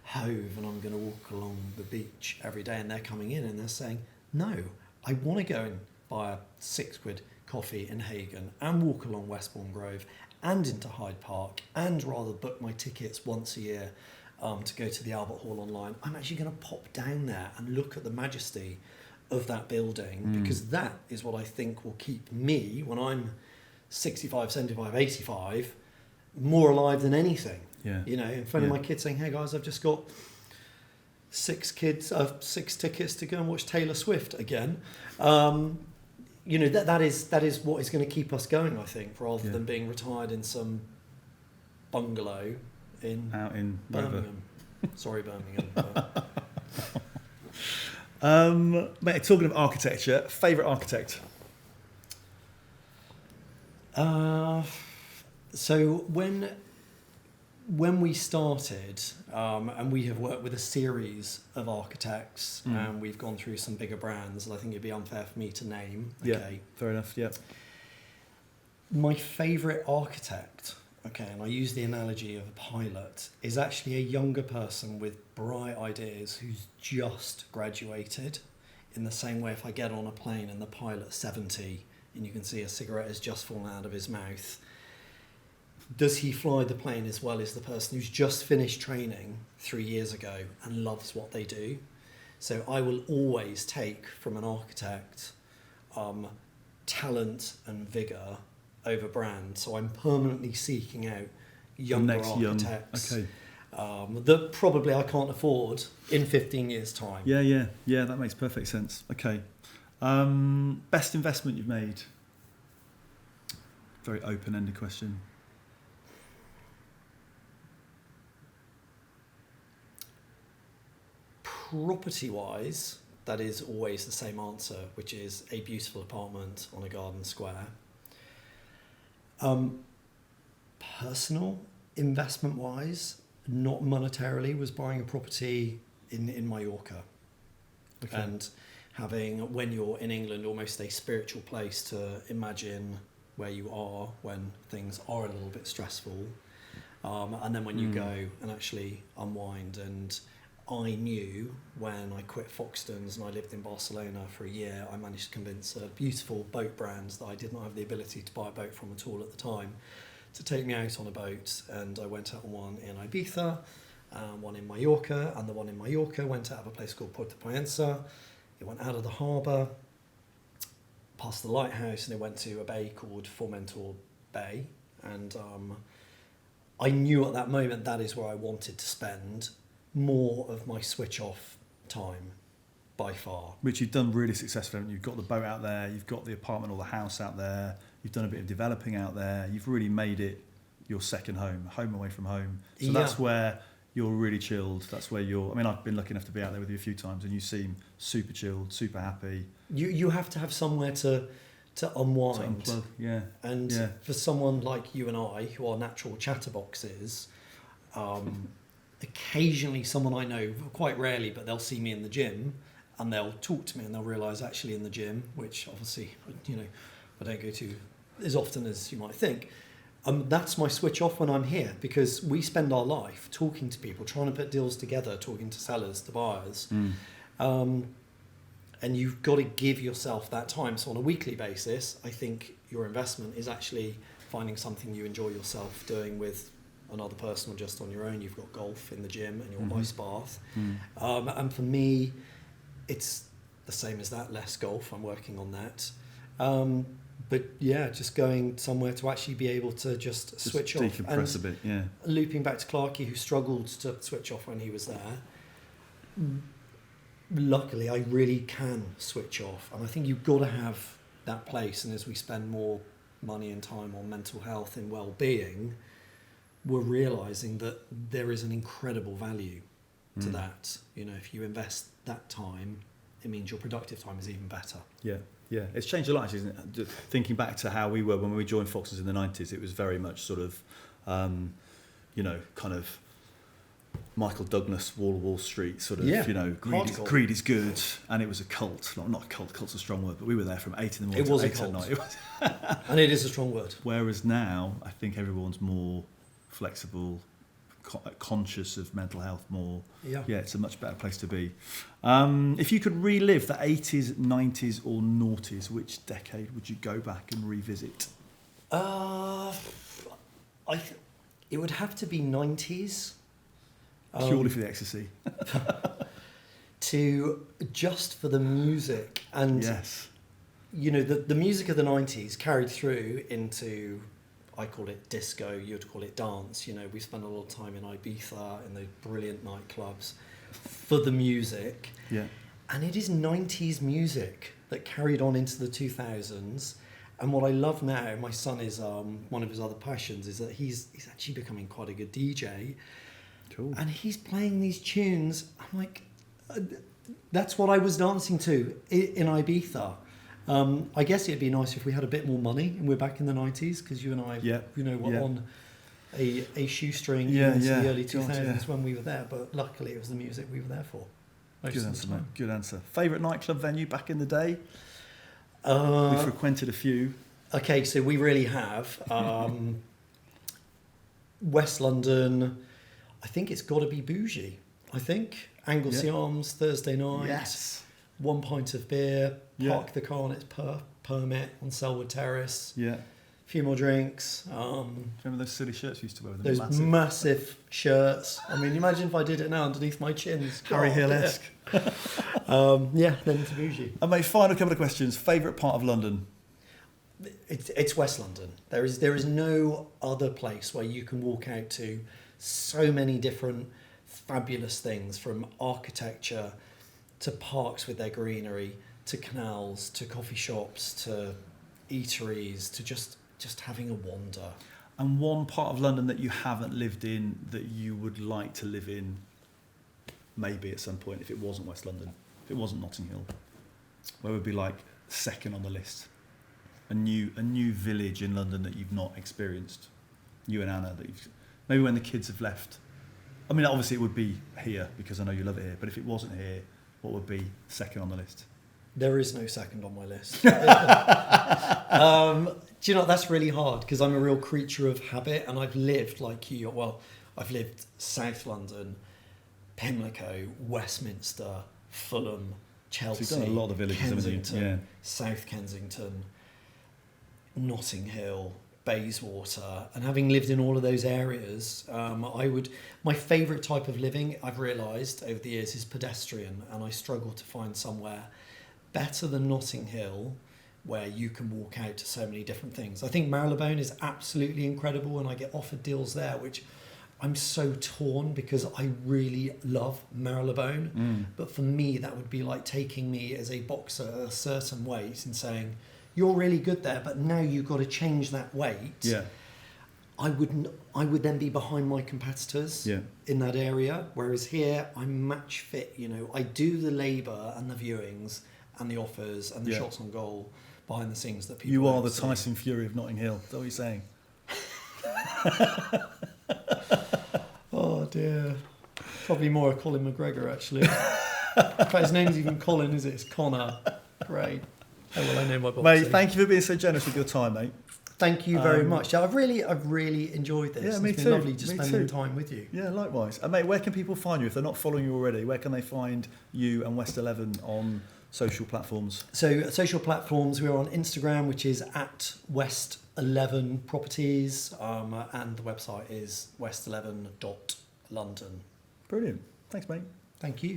[SPEAKER 1] Hove and I'm going to walk along the beach every day, and they're coming in and they're saying, no, I want to go and buy a £6 coffee in Hagen and walk along Westbourne Grove and into Hyde Park, and rather book my tickets once a year to go to the Albert Hall online. I'm actually going to pop down there and look at the majesty of that building, because that is what I think will keep me, when I'm 65, 75, 85, more alive than anything. You know, in front of my kids saying, hey guys, I've just got 6 tickets to go and watch Taylor Swift again. You know, that is what is going to keep us going, I think, rather than being retired in some bungalow out in Birmingham. Sorry, Birmingham.
[SPEAKER 2] Mate, talking of architecture, favourite architect?
[SPEAKER 1] So when we started, and we have worked with a series of architects, and we've gone through some bigger brands, and I think it'd be unfair for me to name.
[SPEAKER 2] Okay, fair enough. Yeah.
[SPEAKER 1] My favourite architect, and I use the analogy of a pilot, is actually a younger person with bright ideas who's just graduated. In the same way, if I get on a plane and the pilot's 70 and you can see a cigarette has just fallen out of his mouth, does he fly the plane as well as the person who's just finished training 3 years ago and loves what they do? So I will always take from an architect talent and vigour over brand. So I'm permanently seeking out younger architects that probably I can't afford in 15 years' time.
[SPEAKER 2] Yeah, that makes perfect sense. Okay. Best investment you've made? Very open-ended question.
[SPEAKER 1] Property-wise, that is always the same answer, which is a beautiful apartment on a garden square. Personal investment-wise, not monetarily, was buying a property in Mallorca, and having, when you're in England, almost a spiritual place to imagine where you are when things are a little bit stressful. And then when you go and actually unwind. And I knew when I quit Foxtons and I lived in Barcelona for a year, I managed to convince a beautiful boat brand that I did not have the ability to buy a boat from at all at the time to take me out on a boat. And I went out on one in Ibiza, one in Mallorca, and the one in Mallorca went out of a place called Puerto Proença. It went out of the harbour, past the lighthouse, and it went to a bay called Formentor Bay. And I knew at that moment that is where I wanted to spend more of my switch off time by far.
[SPEAKER 2] Which you've done really successfully. You've got the boat out there, you've got the apartment or the house out there, you've done a bit of developing out there, you've really made it your second home away from home. So that's where you're really chilled. That's where you're, I mean, I've been lucky enough to be out there with you a few times and you seem super chilled, super happy.
[SPEAKER 1] You have to have somewhere to unwind.
[SPEAKER 2] To unplug, yeah.
[SPEAKER 1] And for someone like you and I, who are natural chatterboxes, occasionally someone I know, quite rarely, but they'll see me in the gym and they'll talk to me and they'll realise actually in the gym, which obviously, I don't go to as often as you might think, that's my switch off when I'm here, because we spend our life talking to people, trying to put deals together, talking to sellers, to buyers. And you've got to give yourself that time. So on a weekly basis, I think your investment is actually finding something you enjoy yourself doing with another person or just on your own. You've got golf in the gym and your ice bath. And for me, it's the same as that, less golf. I'm working on that. But yeah, just going somewhere to actually be able to just switch off.
[SPEAKER 2] Decompress a bit, yeah.
[SPEAKER 1] Looping back to Clarkey, who struggled to switch off when he was there. Luckily, I really can switch off. And I think you've got to have that place. And as we spend more money and time on mental health and well-being, we're realising that there is an incredible value to that. If you invest that time, it means your productive time is even better.
[SPEAKER 2] Yeah, it's changed a lot, isn't it? Thinking back to how we were when we joined Foxtons in the 90s, it was very much sort of, kind of Michael Douglas, Wall Street, sort of, greed is good, and it was a cult. Not a cult, cult's a strong word, but we were there from 8 in the morning to 8 at night. It was
[SPEAKER 1] and it is a strong word.
[SPEAKER 2] Whereas now, I think everyone's more flexible, conscious of mental health more. Yeah, it's a much better place to be. If you could relive the 80s, 90s or noughties, which decade would you go back and revisit?
[SPEAKER 1] It would have to be 90s.
[SPEAKER 2] Purely for the ecstasy.
[SPEAKER 1] Just for the music. And, the music of the 90s carried through into, I call it disco, you'd call it dance. We spent a lot of time in Ibiza, in those brilliant nightclubs, for the music.
[SPEAKER 2] Yeah.
[SPEAKER 1] And it is 90s music that carried on into the 2000s. And what I love now, my son is, one of his other passions is that he's actually becoming quite a good DJ.
[SPEAKER 2] Cool.
[SPEAKER 1] And he's playing these tunes. I'm like, that's what I was dancing to in Ibiza. I guess it'd be nice if we had a bit more money and we're back in the 90s, because you and I, were on a shoestring into the early 2000s when we were there. But luckily it was the music we were there for.
[SPEAKER 2] Good answer, mate. Good answer. Favourite nightclub venue back in the day? We frequented a few.
[SPEAKER 1] Okay, so we really have. West London, I think it's got to be bougie. I think Anglesey Arms, Thursday night.
[SPEAKER 2] Yes.
[SPEAKER 1] 1 pint of beer, park the car on its permit on Selwood Terrace.
[SPEAKER 2] Yeah.
[SPEAKER 1] A few more drinks.
[SPEAKER 2] Remember those silly shirts you used to wear?
[SPEAKER 1] Those massive shirts. I mean, imagine if I did it now underneath my chins.
[SPEAKER 2] Harry Hill-esque.
[SPEAKER 1] Then to bougie.
[SPEAKER 2] And mate, final couple of questions. Favourite part of London?
[SPEAKER 1] It's West London. There is no other place where you can walk out to so many different fabulous things, from architecture to parks with their greenery, to canals, to coffee shops, to eateries, to just having a wander.
[SPEAKER 2] And one part of London that you haven't lived in that you would like to live in, maybe at some point, if it wasn't West London, if it wasn't Notting Hill, where would be like second on the list? A new village in London that you've not experienced, you and Anna, that you've, maybe when the kids have left. I mean, obviously it would be here because I know you love it here, but if it wasn't here, what would be second on the list?
[SPEAKER 1] There is no second on my list. Do you know, that's really hard because I'm a real creature of habit, and I've lived like you. Well, I've lived South London, Pimlico, Westminster, Fulham, Chelsea,
[SPEAKER 2] So you've done a lot of villages, haven't you?
[SPEAKER 1] Kensington,
[SPEAKER 2] Yeah.
[SPEAKER 1] South Kensington, Notting Hill, Bayswater, and having lived in all of those areas, my favourite type of living, I've realised over the years, is pedestrian, and I struggle to find somewhere better than Notting Hill where you can walk out to so many different things. I think Marylebone is absolutely incredible, and I get offered deals there, which I'm so torn because I really love Marylebone. But for me, that would be like taking me as a boxer a certain weight and saying, you're really good there, but now you've got to change that weight.
[SPEAKER 2] Yeah.
[SPEAKER 1] I would then be behind my competitors in that area. Whereas here, I'm match fit. You know, I do the labour and the viewings and the offers and the shots on goal behind the scenes that people.
[SPEAKER 2] You are
[SPEAKER 1] don't
[SPEAKER 2] the
[SPEAKER 1] see.
[SPEAKER 2] Tyson Fury of Notting Hill. Is that what you're saying?
[SPEAKER 1] Oh dear. Probably more a Colin McGregor actually. In fact, his name's even Colin, is it? It's Connor. Great. Oh well, I know my boxing.
[SPEAKER 2] Mate, thank you for being so generous with your time, mate.
[SPEAKER 1] Thank you very much. I've really enjoyed this.
[SPEAKER 2] Yeah, me
[SPEAKER 1] It's been
[SPEAKER 2] too.
[SPEAKER 1] lovely just
[SPEAKER 2] Me
[SPEAKER 1] spending
[SPEAKER 2] too.
[SPEAKER 1] time with you.
[SPEAKER 2] Yeah, likewise. And mate, where can people find you if they're not following you already? Where can they find you and West 11 on social platforms?
[SPEAKER 1] So social platforms, we're on Instagram, which is at West11 Properties, and the website is west11.london.
[SPEAKER 2] Brilliant. Thanks, mate.
[SPEAKER 1] Thank you.